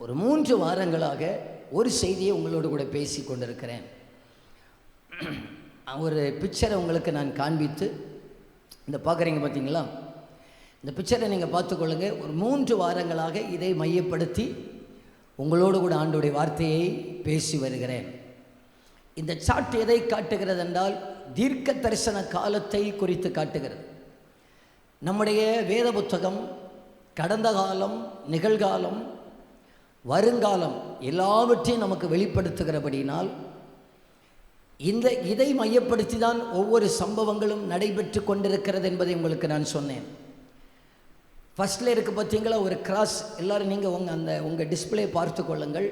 ஒரு 3 வாரங்களாக ஒரு செய்தியை உங்களோடு கூட பேசி கொண்டிருக்கிறேன். ஒரு பிக்சரை உங்களுக்கு நான் காண்பித்து, இந்த பார்க்குறீங்க பார்த்தீங்களா, இந்த பிக்சரை நீங்கள் பார்த்துக்கொள்ளுங்க. ஒரு 3 வாரங்களாக இதை மையப்படுத்தி உங்களோடு கூட ஆண்டவருடைய வார்த்தையை பேசி வருகிறேன். இந்த சார்ட் எதை காட்டுகிறது என்றால், தீர்க்க தரிசன காலத்தை குறித்து காட்டுகிறது. நம்முடைய வேத புத்தகம் கடந்த காலம், நிகழ்காலம், வருங்காலம் எல்லாவற்றையும் நமக்கு வெளிப்படுத்துகிறபடினால் இதை மையப்படுத்தி தான் ஒவ்வொரு சம்பவங்களும் நடைபெற்று கொண்டிருக்கிறது என்பதை உங்களுக்கு நான் சொன்னேன். ஃபர்ஸ்ட்ல இருக்கு பார்த்தீங்களா ஒரு கிராஸ். எல்லோரும் நீங்கள் உங்கள் டிஸ்பிளே பார்த்து கொள்ளுங்கள்.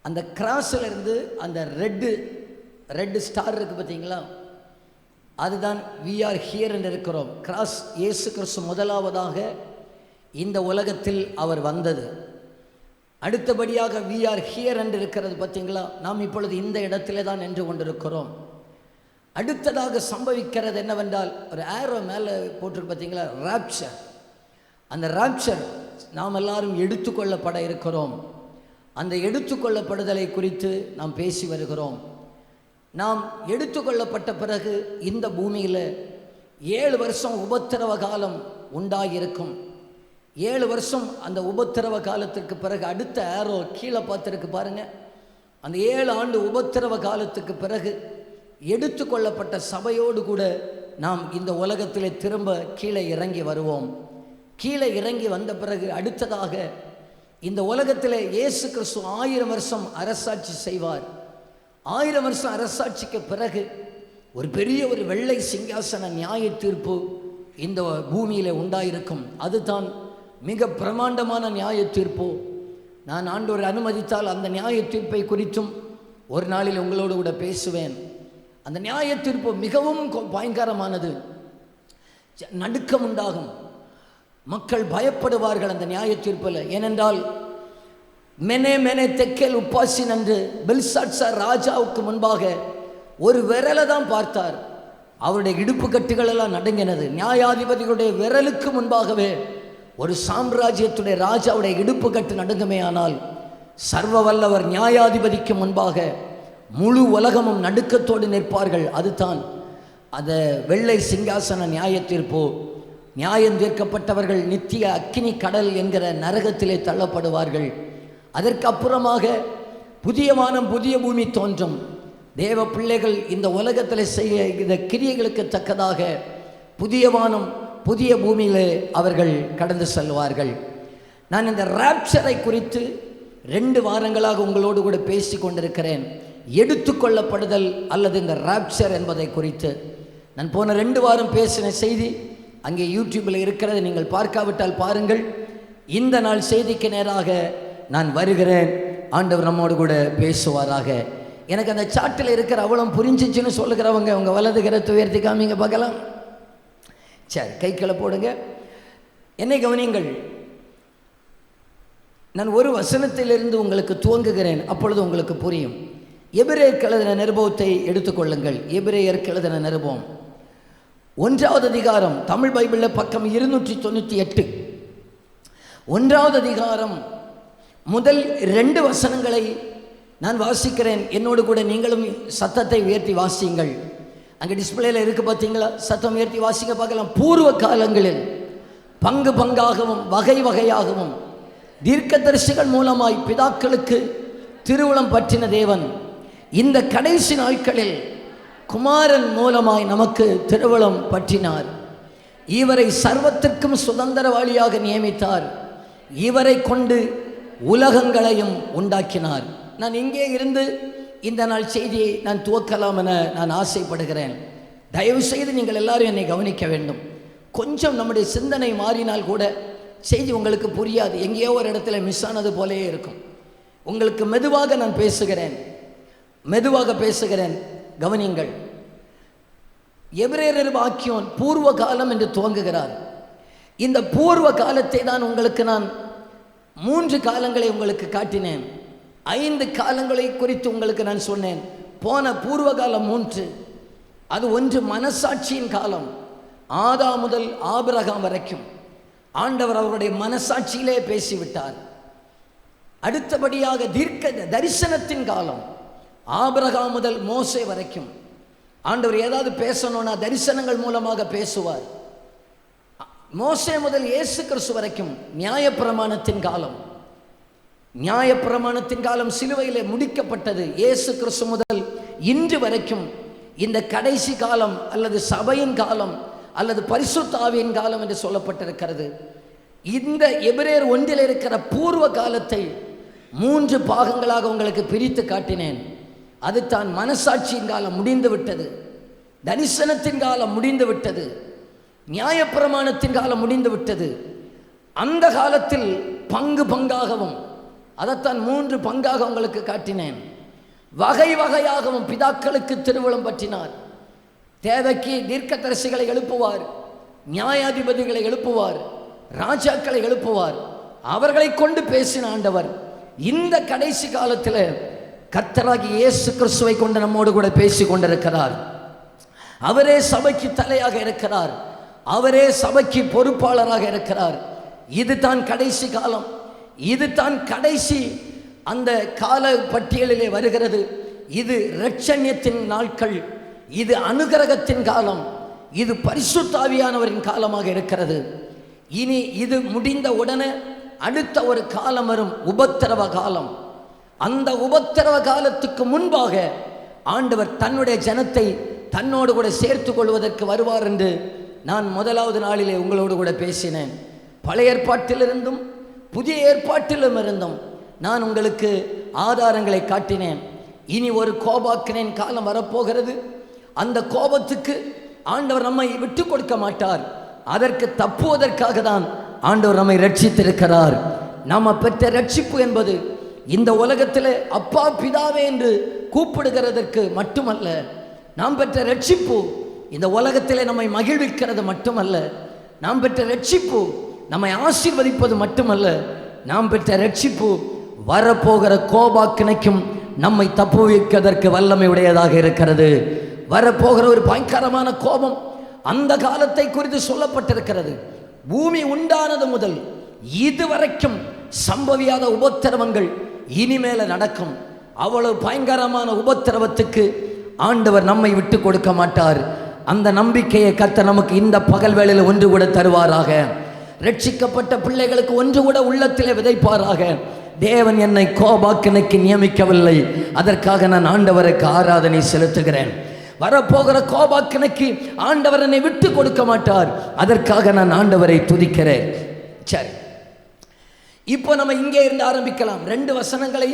அந்த கிராஸில் இருந்து அந்த ரெட்டு ஸ்டார் இருக்குது பார்த்தீங்களா, அதுதான் வி ஆர் ஹியர் என்று இருக்கிறோம். கிராஸ் இயேசு கிறிஸ்து முதலாவதாக இந்த உலகத்தில் அவர் வந்தது. அடுத்தபடியாக வி ஆர் ஹியர் என்று இருக்கிறது பார்த்தீங்களா, நாம் இப்பொழுது இந்த இடத்திலே தான் நின்று கொண்டிருக்கிறோம். அடுத்ததாக சம்பவிக்கிறது என்னவென்றால், ஒரு ஏரோ மேலே போட்டிருக்கு பார்த்தீங்களா, ராப்சர். அந்த ராப்சர் நாம் எல்லாரும் எடுத்துக்கொள்ளப்பட இருக்கிறோம். அந்த எடுத்துக்கொள்ளப்படுதலை குறித்து நாம் பேசி வருகிறோம். நாம் எடுத்துக்கொள்ளப்பட்ட பிறகு இந்த பூமியில் 7 வருஷம் உபத்திரவ காலம் உண்டாகியிருக்கும். 7 வருஷம் அந்த உபத்திரவ காலத்திற்கு பிறகு அடுத்த ஏரோ கீழே பார்த்துருக்கு பாருங்கள். அந்த 7 ஆண்டு உபத்திரவ காலத்துக்கு பிறகு எடுத்துக்கொள்ளப்பட்ட சபையோடு கூட நாம் இந்த உலகத்திலே திரும்ப கீழே இறங்கி வருவோம். கீழே இறங்கி வந்த பிறகு அடுத்ததாக இந்த உலகத்தில் இயேசு கிறிஸ்து 1000 வருஷம் அரசாட்சி செய்வார். 1000 வருஷம் அரசாட்சிக்கு பிறகு ஒரு பெரிய ஒரு வெள்ளை சிங்காசன நியாய தீர்ப்பு இந்த பூமியில் உண்டாயிருக்கும். அதுதான் மிக பிரமாண்டமான நியாய தீர்ப்பு. நான் ஆண்டவர் அனுமதித்தால் அந்த நியாய தீர்ப்பை குறித்தும் ஒரு நாளில் உங்களோடு கூட பேசுவேன். அந்த நியாய தீர்ப்பு மிகவும் பயங்கரமானது. நடுக்கம் உண்டாகும், மக்கள் பயப்படுவார்கள் அந்த நியாய தீர்ப்பில். ஏனென்றால் மெனே தெக்கேல் உப்பாசின் என்று பெல்சாட்சார் ராஜாவுக்கு முன்பாக ஒரு விரலை தான் பார்த்தார். அவருடைய இடுப்பு கட்டுகள் எல்லாம் நடுங்கினது. நியாயாதிபதிகளுடைய விரலுக்கு முன்பாகவே ஒரு சாம்ராஜ்யத்துடைய ராஜாவுடைய இடுப்பு கட்டு நடுங்குமே. ஆனால் சர்வ வல்லவர் நியாயாதிபதிக்கு முன்பாக முழு உலகமும் நடுக்கத்தோடு நிற்பார்கள். அதுதான் அந்த வெள்ளை சிங்காசன நியாய தீர்ப்பு. நியாயம் தீர்க்கப்பட்டவர்கள் நித்திய அக்கினி கடல் என்கிற நரகத்திலே தள்ளப்படுவார்கள். அதற்கு அப்புறமாக புதிய வானம் புதிய பூமி தோன்றும். தேவ பிள்ளைகள் இந்த உலகத்தில் செய்ய இந்த கிரியைகளுக்கு தக்கதாக புதிய வானம் புதிய பூமியிலே அவர்கள் கடந்து செல்வார்கள். நான் இந்த ராப்சரை குறித்து 2 வாரங்களாக உங்களோடு கூட பேசி கொண்டிருக்கிறேன். எடுத்துக்கொள்ளப்படுதல் அல்லது இந்த ராப்சர் என்பதை குறித்து நான் போன 2 வாரம் பேசின செய்தி அங்கே யூடியூப்பில் இருக்கிறது. நீங்கள் பார்க்காவிட்டால் பாருங்கள். இந்த நாள் செய்திக்கு நேராக நான் வருகிறேன். ஆண்டவர் நம்மோடு கூட பேசுவாராக. எனக்கு அந்த சாட்டில் இருக்கிற அவ்வளோ புரிஞ்சிச்சுன்னு சொல்லுகிறவங்க உங்கள் வலது கரத்தை உயர்த்தி காமிங்க பார்க்கலாம். சரி, கைக்களை போடுங்க. என்னை கவனியுங்கள். நான் ஒரு வசனத்திலிருந்து உங்களுக்கு துவங்குகிறேன், அப்பொழுது உங்களுக்கு புரியும். எபிரேயருக்கு எழுதின நிருபத்தை எடுத்துக்கொள்ளுங்கள். எபிரேயருக்கு எழுதின நிருபம் 1வது அதிகாரம், தமிழ் பைபிளில் பக்கம் 298. 1வது அதிகாரம் முதல் 2 வசனங்களை நான் வாசிக்கிறேன். என்னோடு கூட நீங்களும் சத்தத்தை உயர்த்தி வாசியுங்கள். அங்கே டிஸ்பிளேல இருக்குது பார்த்தீங்களா, சத்தம் உயர்த்தி வாசிக்க பார்க்கலாம். பூர்வ காலங்களில் பங்கு பங்காகவும் வகை வகையாகவும் தீர்க்கதரிசிகள் மூலமாய் பிதாக்களுக்கு திருவுளம் பற்றின தேவன் இந்த கடைசி நாட்களில் குமாரன் மூலமாய் நமக்கு திருவுளம் பற்றினார். இவரை சர்வத்திற்கும் சுதந்திரவாளியாக நியமித்தார். இவரை கொண்டு உலகங்களையும் உண்டாக்கினார். நான் இங்கே இருந்து இந்த நாள் செய்தியை நான் துவக்கலாம் என நான் ஆசைப்படுகிறேன். தயவு செய்து நீங்கள் எல்லாரும் என்னை கவனிக்க வேண்டும். கொஞ்சம் நம்முடைய சிந்தனை மாறினால் கூட செய்தி உங்களுக்கு புரியாது. எங்கேயோ ஒரு இடத்துல மிஸ் ஆனது போலேயே இருக்கும். உங்களுக்கு மெதுவாக நான் பேசுகிறேன், கவனிங்கள். எபிரேயர் வாக்கியம் பூர்வ காலம் என்று துவங்குகிறார். இந்த பூர்வ காலத்தை தான் உங்களுக்கு நான் 3 காலங்களை உங்களுக்கு காட்டினேன். 5 காலங்களை குறித்து உங்களுக்கு நான் சொன்னேன். போன பூர்வ காலம் 3. அது ஒன்று மனசாட்சியின் காலம். ஆதாம் முதல் ஆபிரகாம் வரைக்கும் ஆண்டவர் அவருடைய மனசாட்சியிலே பேசிவிட்டார். அடுத்தபடியாக தரிசனத்தின் காலம். ஆபிரகாம் முதல் மோசே வரைக்கும் ஆண்டவர் ஏதாவது பேசணும்னா தரிசனங்கள் மூலமாக பேசுவார். மோசே முதல் இயேசு கிறிஸ்து வரைக்கும் நியாயப்பிரமாணத்தின் காலம். நியாயப்பிரமாணத்தின் காலம் சிலுவையிலே முடிக்கப்பட்டது. இயேசு கிறிஸ்து முதல் இன்று வரைக்கும் இந்த கடைசி காலம் அல்லது சபையின் காலம் அல்லது பரிசுத்த ஆவியின் காலம் என்று சொல்லப்பட்டிருக்கிறது. இந்த எபிரேயர் 1 இருக்கிற பூர்வ காலத்தை 3 பாகங்களாக உங்களுக்கு பிரித்து காட்டினேன். அது தான் மனசாட்சியின் காலம் முடிந்து விட்டது, தரிசனத்தின் காலம் முடிந்து விட்டது, நியாயப்பிரமாணத்தின் காலம் முடிந்து விட்டது. அந்த காலத்தில் பங்கு பங்காகவும், அதைத்தான் 3 பங்காக உங்களுக்கு காட்டினேன். வகை வகையாகவும் பிதாக்களுக்கு திருவுளம் பற்றினார். தேவைக்கு தீர்க்கதரிசிகளை எழுப்புவார், நியாயாதிபதிகளை எழுப்புவார், ராஜாக்களை எழுப்புவார். அவர்களை கொண்டு பேசின ஆண்டவர் இந்த கடைசி காலத்தில் கர்த்தராகி இயேசு கிறிஸ்துவை கொண்டு நம்மோடு கூட பேசி கொண்டிருக்கிறார். அவரே சபைக்கு தலையாக இருக்கிறார், அவரே சபைக்கு பொறுப்பாளராக இருக்கிறார். இது தான் கடைசி காலம், இது தான் கடைசி அந்த கால பட்டியலிலே வருகிறது. இது இரட்சண்யத்தின் நாட்கள், இது அனுகிரகத்தின் காலம், இது பரிசுத்த ஆவியானவரின் காலமாக இருக்கிறது. இனி இது முடிந்த உடனே அடுத்த ஒரு காலம் வரும், உபத்திரவ காலம். அந்த உபத்திரவ காலத்துக்கு முன்பாக ஆண்டவர் தன்னுடைய ஜனத்தை தன்னோடு கூட சேர்த்து கொள்வதற்கு வருவார் என்று நான் முதலாவது நாளிலே உங்களோடு கூட பேசினேன். பழைய ஏற்பாட்டிலிருந்தும் புதிய ஏற்பாட்டிலும் இருந்தும் நான் உங்களுக்கு ஆதாரங்களை காட்டினேன். இனி ஒரு கோபாக்கினேன் காலம் வரப்போகிறது. அந்த கோபத்துக்கு ஆண்டவர் நம்மை விட்டு கொடுக்க மாட்டார். அதற்கு தப்புவதற்காக தான் ஆண்டவர் நம்மை ரட்சித்திருக்கிறார். நாம் பெற்ற ரட்சிப்பு என்பது இந்த உலகத்தில் அப்பா பிதாவே என்று கூப்பிடுகிறதற்கு மட்டுமல்ல. நாம் பெற்ற ரட்சிப்பு இந்த உலகத்திலே நம்மை மகிழ்விக்கிறது மட்டுமல்ல. நாம் பெற்ற ரட்சிப்பு நம்மை ஆசீர்வதிப்பது மட்டுமல்ல. நாம் பெற்ற ரட்சிப்பு வரப்போகிற கோபாக்கினைக்கும் நம்மை தப்புவிப்பதற்கு வல்லமை உடையதாக இருக்கிறது. வரப்போகிற ஒரு பயங்கரமான கோபம் அந்த காலத்தை குறித்து சொல்லப்பட்டிருக்கிறது. பூமி உண்டானது முதல் இதுவரைக்கும் சம்பவியாத உபத்திரவங்கள் இனிமேல நடக்கும். அவ்வளவு பயங்கரமான உபத்திரவத்துக்கு ஆண்டவர் நம்மை விட்டு கொடுக்க மாட்டார். அந்த நம்பிக்கையை கர்த்தர் நமக்கு இந்த பகல் வேளையில் ஒன்று கூட தருவாராக. ரட்சிக்கப்பட்ட பிள்ளைகளுக்கு ஒன்று கூட உள்ளத்திலே விதைப்பாராக. தேவன் என்னை கோபாக்கினைக்கு நியமிக்கவில்லை, அதற்காக நான் ஆண்டவருக்கு ஆராதனை செலுத்துகிறேன். வரப்போகிற கோபாக்கினைக்கு ஆண்டவர் என்னை விட்டு கொடுக்க மாட்டார், அதற்காக நான் ஆண்டவரை துதிக்கிறேன். சரி, இப்போ நம்ம இங்கே இருந்து ஆரம்பிக்கலாம். 2 வசனங்களை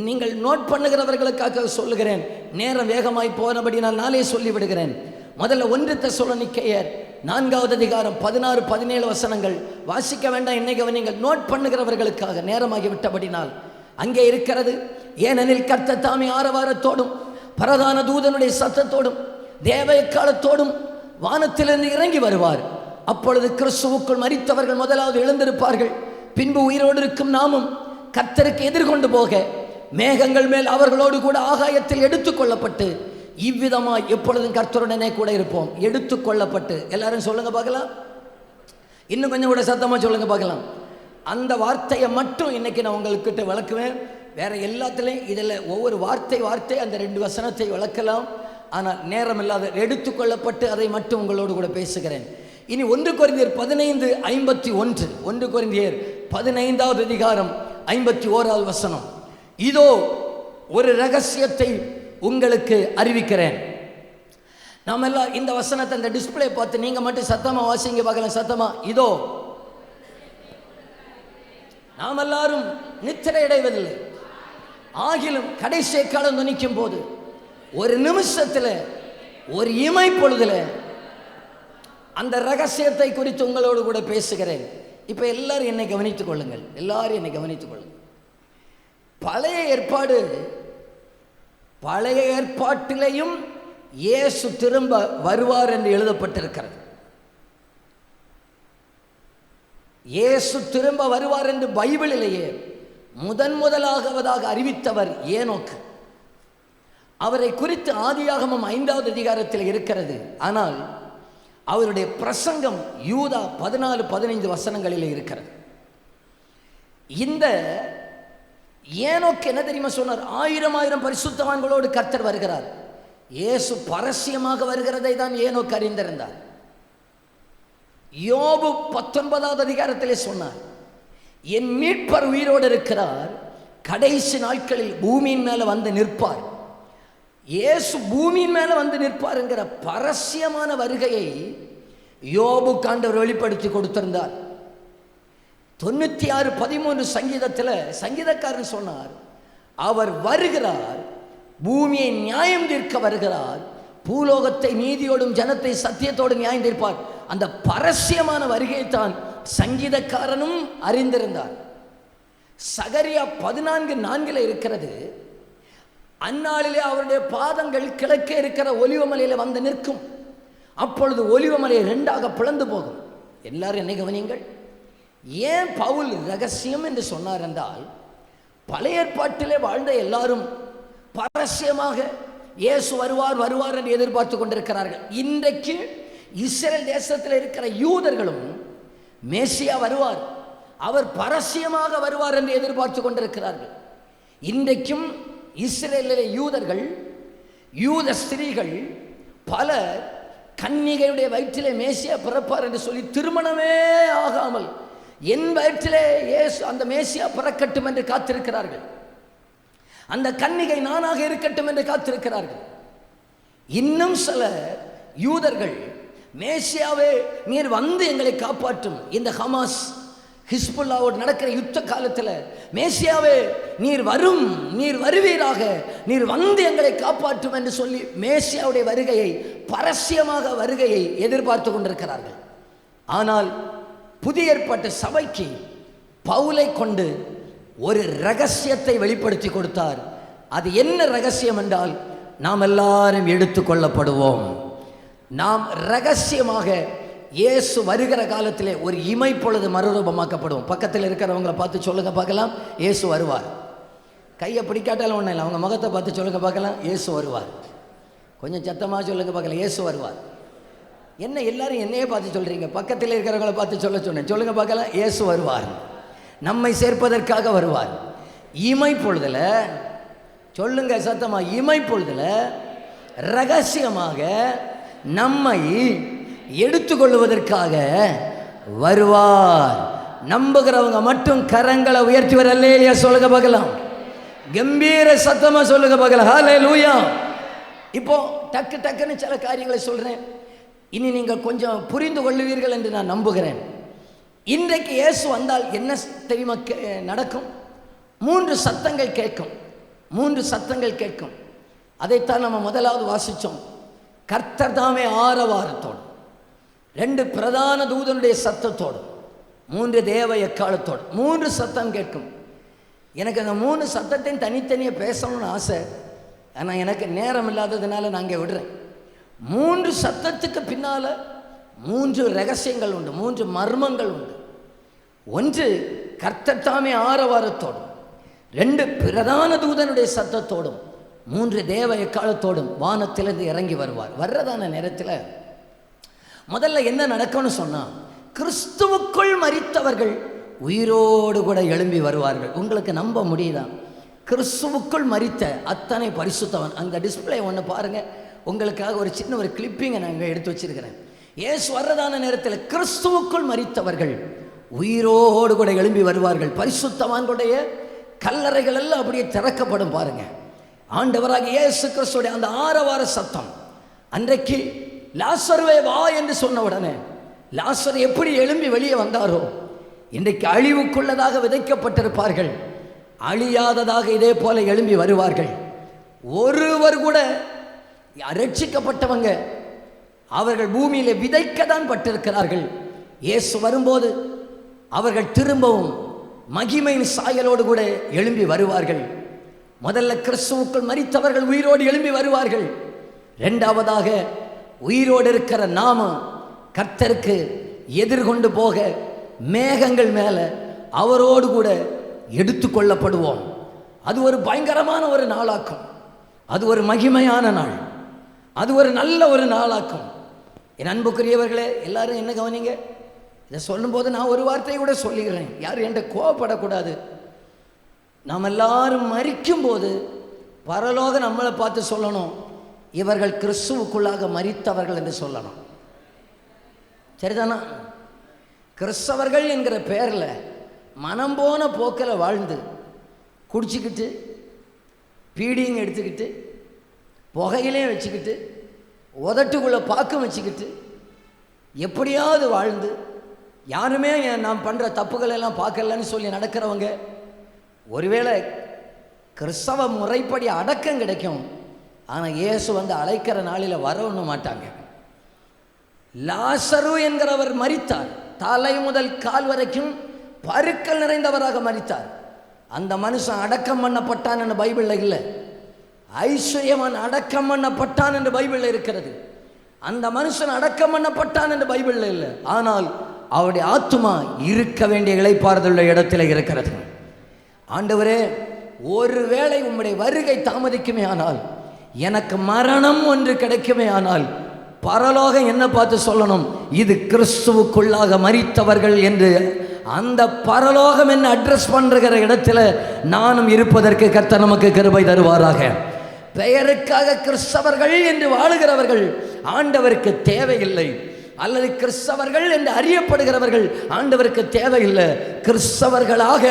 நீங்கள் நோட் பண்ணுகிறவர்களுக்காக சொல்லுகிறேன். நேரம் வேகமாய் போனபடி நானே சொல்லிவிடுகிறேன். முதல்ல 1 தெசலோனிக்கேயர் 4வது அதிகாரம் 16, 17 வசனங்கள் வாசிக்க வேண்டாம். இன்னைக்கு நீங்கள் நோட் பண்ணுகிறவர்களுக்காக நேரமாகி விட்டபடினால் அங்கே இருக்கிறது. ஏனெனில் கர்த்தர் தாமே ஆரவாரத்தோடும் பிரதான தூதனுடைய சத்தத்தோடும் தேவ எக்காலத்தோடும் வானத்திலிருந்து இறங்கி வருவார். அப்பொழுது கிறிஸ்துவுக்குள் மரித்தவர்கள் முதலாவது எழுந்திருப்பார்கள். பின்பு உயிரோடு இருக்கும் நாமும் கர்த்தருக்கு எதிர்கொண்டு போக மேகங்கள் மேல் அவர்களோடு கூட ஆகாயத்தில் எடுத்துக்கொள்ளப்பட்டு இவ்விதமாய் எப்பொழுதும் கர்த்தருடனே கூட இருப்போம். எடுத்துக்கொள்ளப்பட்டு, எல்லாரும் சொல்லுங்க பார்க்கலாம். இன்னும் கொஞ்சம் கூட சத்தமாக சொல்லுங்க பார்க்கலாம். அந்த வார்த்தையை மட்டும் இன்னைக்கு நான் உங்கள்கிட்ட விளக்குவேன். வேற எல்லாத்துலேயும் இதில் ஒவ்வொரு வார்த்தை அந்த 2 வசனத்தை விளக்கலாம். ஆனால் நேரம் இல்லாத எடுத்துக்கொள்ளப்பட்டு அதை மட்டும் உங்களோடு கூட பேசுகிறேன். இனி 1 கொரிந்தியர் 15:51, 1 கொரிந்தியர் 15வது அதிகாரம் 51வது வசனம். இதோ ஒரு ரகசியத்தை உங்களுக்கு அறிவிக்கிறேன். நாம் எல்லாம் இந்த வசனத்தை அந்த டிஸ்பிளே பார்த்து நீங்க மட்டும் சத்தமா வாசிங்க பார்க்கலாம். சத்தமா, இதோ நாம் எல்லாரும் நித்திரை அடைவதில்லை, ஆகிலும் கடைசி காலம் துணிக்கும் போது ஒரு நிமிஷத்துல ஒரு இமை பொழுதுல அந்த ரகசியத்தை குறித்து உங்களோடு கூட பேசுகிறேன். இப்ப எல்லாரும் என்னை கவனித்துக் கொள்ளுங்கள், எல்லாரும் என்னை கவனித்துக் கொள்ளுங்கள். பழைய ஏற்பாட்டிலையும் இயேசு திரும்ப வருவார் என்று எழுதப்பட்டிருக்கிறது. இயேசு திரும்ப வருவார் என்று பைபிளிலேயே முதலாவதாக அறிவித்தவர் ஏனோக்கு. அவரை குறித்து ஆதியாகமம் 5வது அதிகாரத்தில் இருக்கிறது. ஆனால் அவருடைய பிரசங்கம் யூதா 14, 15 வசனங்களில் இருக்கிறது. இந்த ஏனோக்கு என்ன தெரியுமா சொன்னார்? 1000 பரிசுத்தவான்களோடு கர்த்தர் வருகிறார். இயேசு பரஸ்யமாக வருகிறதை தான் ஏனோக்கு அறிந்திருந்தார். யோபு 19வது அதிகாரத்திலே சொன்னார், என் மீட்பர் உயிரோடு இருக்கிறார், கடைசி நாட்களில் பூமியின் மேல வந்து நிற்பார். இயேசு பூமியின் மேல வந்து நிற்பார் என்கிற பரஸ்யமான வருகையை யோபு ஆண்டவர் வெளிப்படுத்தி கொடுத்திருந்தார். 96:13 சங்கீதத்தில் சங்கீதக்காரன் சொன்னார், அவர் வருகிறார், பூமியை நியாயம் தீர்க்க வருகிறார், பூலோகத்தை நீதியோடும் ஜனத்தை சத்தியத்தோடு நியாயம் தீர்ப்பார். அந்த பரஸ்யமான வருகையை தான் சங்கீதக்காரனும் அறிந்திருந்தார். சகரியா 14:4 இருக்கிறது, அந்நாளிலே அவருடைய பாதங்கள் கிழக்கே இருக்கிற ஒலிவமலையில் வந்து நிற்கும், அப்பொழுது ஒலிவமலை 2ஆக பிளந்து போகும். எல்லாரும் என்ன கவனியுங்கள், ஏன் பவுல் ரகசியம் என்று சொன்னார் என்றால், பழைய ஏற்பாட்டிலே வாழ்ந்த எல்லாரும் பரஸ்யமாக இயேசு வருவார் வருவார் என்று எதிர்பார்த்து கொண்டிருக்கிறார்கள். இன்றைக்கு இஸ்ரேல் தேசத்தில் இருக்கிற யூதர்களும் மேசியா வருவார், அவர் பரஸ்யமாக வருவார் என்று எதிர்பார்த்து கொண்டிருக்கிறார்கள். இன்றைக்கும் இஸ்ரேலிலே யூதர்கள், யூத ஸ்திரீகள் பலர் கன்னிகையுடைய வயிற்றிலே மேசியா பிறப்பார் என்று சொல்லி திருமணமே ஆகாமல் என் வயிற்றிலே இயேசு அந்த மேசியா பிறக்கட்டும் என்று காத்திருக்கிறார்கள். அந்த கன்னிகை நானாக இருக்கட்டும் என்று காத்திருக்கிறார்கள். இன்னும் சில யூதர்கள், மேசியாவே நீர் வந்து எங்களை காப்பாற்றும், இந்த ஹமாஸ் ஹிஸ்புல்லாவோடு நடக்கிற யுத்த காலத்தில் மேசியாவே நீர் வருவீராக, நீர் வந்து எங்களை காப்பாற்றும் என்று சொல்லி மேசியாவுடைய வருகையை, பரஸ்யமாக வருகையை எதிர்பார்த்து கொண்டிருக்கிறார்கள். ஆனால் புதிய ஏற்பாட்டு சபைக்கு பவுலை கொண்டு ஒரு ரகசியத்தை வெளிப்படுத்தி கொடுத்தார். அது என்ன ரகசியம் என்றால், நாம் எல்லாரும் எடுத்துக்கொள்ளப்படுவோம். நாம் ரகசியமாக இயேசு வருகிற காலத்திலே ஒரு இமைப்பொழுது மறுரூபமாக்கப்படுவோம். பக்கத்தில் இருக்கிறவங்களை பார்த்து சொல்லுங்க பார்க்கலாம், இயேசு வருவார். கையை பிடிக்காட்டாலும் ஒன்றும் இல்லை, அவங்க முகத்தை பார்த்து சொல்லுங்க பார்க்கலாம், இயேசு வருவார். கொஞ்சம் சத்தமாக சொல்லுங்க பார்க்கலாம், இயேசு வருவார். என்ன எல்லாரும் என்னையே பார்த்து சொல்கிறீங்க? பக்கத்தில் இருக்கிறவங்களை பார்த்து சொன்னேன். சொல்லுங்க பார்க்கலாம், இயேசு வருவார், நம்மை சேர்ப்பதற்காக வருவார். இமைப்பொழுதுல சொல்லுங்க சத்தமா, இமைப்பொழுதுல ரகசியமாக நம்மை எடுத்துக்கொள்வதற்காக வருவார். நம்புகிறவங்க மட்டும் கரங்களை உயர்த்தி வர அல்லேலூயா சொல்லுங்க பார்க்கலாம், கம்பீர சத்தமா சொல்லுங்க பார்க்கலாம், ஹல்லேலூயா. இப்போ டக்குன்னு சில காரியங்களை சொல்றேன், இனி நீங்கள் கொஞ்சம் புரிந்து கொள்ளுவீர்கள் என்று நான் நம்புகிறேன். இன்றைக்கு இயேசு வந்தால் என்ன தெரியுமா நடக்கும்? 3 சத்தங்கள் கேட்கும். 3 சத்தங்கள் கேட்கும். அதைத்தான் நம்ம முதலாவது வாசித்தோம். கர்த்தர் தாமே ஆரவாரத்தோடு, 2 பிரதான தூதனுடைய சத்தத்தோடு, 3 தேவ எக்காலத்தோடு 3 சத்தம் கேட்கும். எனக்கு அந்த 3 சத்தத்தையும் தனித்தனியாக பேசணும்னு ஆசை, ஆனால் எனக்கு நேரம் இல்லாததுனால நான் இங்கே விடுறேன். 3 சத்தத்துக்கு பின்னால் 3 ரகசியங்கள் உண்டு, 3 மர்மங்கள் உண்டு. ஒன்று கர்த்தர் தாமே ஆரவாரத்தோடும், 2 பிரதான தூதனுடைய சத்தத்தோடும், 3 தேவ எக்காலத்தோடும் வானத்திலிருந்து இறங்கி வருவார். வர்றதான நேரத்தில் முதல்ல என்ன நடக்கும்னு சொன்னால், கிறிஸ்துவுக்குள் மரித்தவர்கள் உயிரோடு கூட எழும்பி வருவார்கள். உங்களுக்கு நம்ப முடியுதா? கிறிஸ்துவுக்குள் மரித்த அத்தனை பரிசுத்தவன். அந்த டிஸ்பிளே ஒன்று பாருங்கள், உங்களுக்காக ஒரு சின்ன ஒரு கிளிப்பிங்கை நான் இங்கே எடுத்து வச்சிருக்கிறேன். இயேசு வர்றதான நேரத்தில் கிறிஸ்துவுக்குள் மரித்தவர்கள் உயிரோடு கூட எழும்பி வருவார்கள். பரிசுத்தவான்களுடைய கல்லறைகள் எல்லாம் அப்படியே திறக்கப்படும். பாருங்க, ஆண்டவராக இயேசு கிறிஸ்துடைய அந்த ஆரவார சத்தம். அன்றைக்கு லாசருவே வா என்று சொன்ன உடனே லாசர் எப்படி எழும்பி வெளியே வந்தாரோ, இன்றைக்கு அழிவுக்குள்ளதாக விதைக்கப்பட்டிருப்பார்கள், அழியாததாக இதே போல எழும்பி வருவார்கள். ஒருவர் கூட ரட்சிக்கப்பட்டவங்க அவர்கள் பூமியிலே விதைக்கத்தான் பட்டிருக்கிறார்கள். இயேசு வரும்போது அவர்கள் திரும்பவும் மகிமையின் சாயலோடு கூட எழும்பி வருவார்கள். முதல்ல கிறிஸ்துவுக்குள் மரித்தவர்கள் உயிரோடு எழும்பி வருவார்கள். 2வதாக உயிரோடு இருக்கிற நாம கர்த்தருக்கு எதிர்கொண்டு போக மேகங்கள் மேலே அவரோடு கூட எடுத்துக்கொள்ளப்படுவோம். அது ஒரு பயங்கரமான ஒரு நாளாக்கும், அது ஒரு மகிமையான நாள், அது ஒரு நல்ல ஒரு நாளாக்கும். என் அன்புக்குரியவர்களே, எல்லாரும் என்ன கவனிங்க, இதை சொல்லும்போது நான் ஒரு வார்த்தையை கூட சொல்லுகிறேன், யாரும் என்கிட்ட கோவப்படக்கூடாது. நாம் எல்லாரும் மரிக்கும் போது பரலோகம் நம்மளை பார்த்து சொல்லணும், இவர்கள் கிறிஸ்துவுக்குள்ளாக மரித்தவர்கள் என்று சொல்லணும். சரிதானா? கிறிஸ்தவர்கள் என்கிற பேரில் மனம் போன போக்கில் வாழ்ந்து குடிச்சிக்கிட்டு பீடியும் எடுத்துக்கிட்டு புகையிலையும் வச்சுக்கிட்டு உதட்டுக்குள்ளே பாக்கம் வச்சுக்கிட்டு எப்படியாவது வாழ்ந்து யாருமே நாம் பண்ணுற தப்புகளெல்லாம் பார்க்கலன்னு சொல்லி நடக்கிறவங்க, ஒருவேளை கிறிஸ்தவ முறைப்படி அடக்கம் கிடைக்கும், ஆனால் இயேசு வந்து அழைக்கிற நாளில் வரவும் மாட்டாங்க. லாசரு என்கிறவர் மரித்தார், தலை முதல் கால் வரைக்கும் பருக்கள் நிறைந்தவராக மரித்தார். அந்த மனுஷன் அடக்கம் பண்ணப்பட்டான் என்று பைபிளில் இல்லை. ஐஸ்வர்யவான் அடக்கம் பண்ணப்பட்டான் என்று பைபிளில் இருக்கிறது. அந்த மனுஷன் அடக்கம் பண்ணப்பட்டான் என்று பைபிளில் இல்லை. ஆனால் அவருடைய ஆத்துமா இருக்க வேண்டிய இளைப்பாறுதலுள்ள இடத்துல இருக்கிறது. ஆண்டவரே, ஒருவேளை உம்முடைய வருகை தாமதிக்குமே ஆனால், எனக்கு மரணம் ஒன்று கிடைக்குமே ஆனால், பரலோகம் என்ன பார்த்து சொல்லணும், இது கிறிஸ்துவுக்குள்ளாக மரித்தவர்கள் என்று. அந்த பரலோகம் என்ன அட்ரஸ் பண்ணுகிற இடத்துல நானும் இருப்பதற்கு கர்த்தர் நமக்கு கிருபை தருவாராக. பெயருக்காக கிறிஸ்தவர்கள் என்று வாழுகிறவர்கள் ஆண்டவருக்கு தேவையில்லை, அல்லது கிறிஸ்தவர்கள் என்று அறியப்படுகிறவர்கள் ஆண்டவருக்கு தேவையில்லை. கிறிஸ்தவர்களாக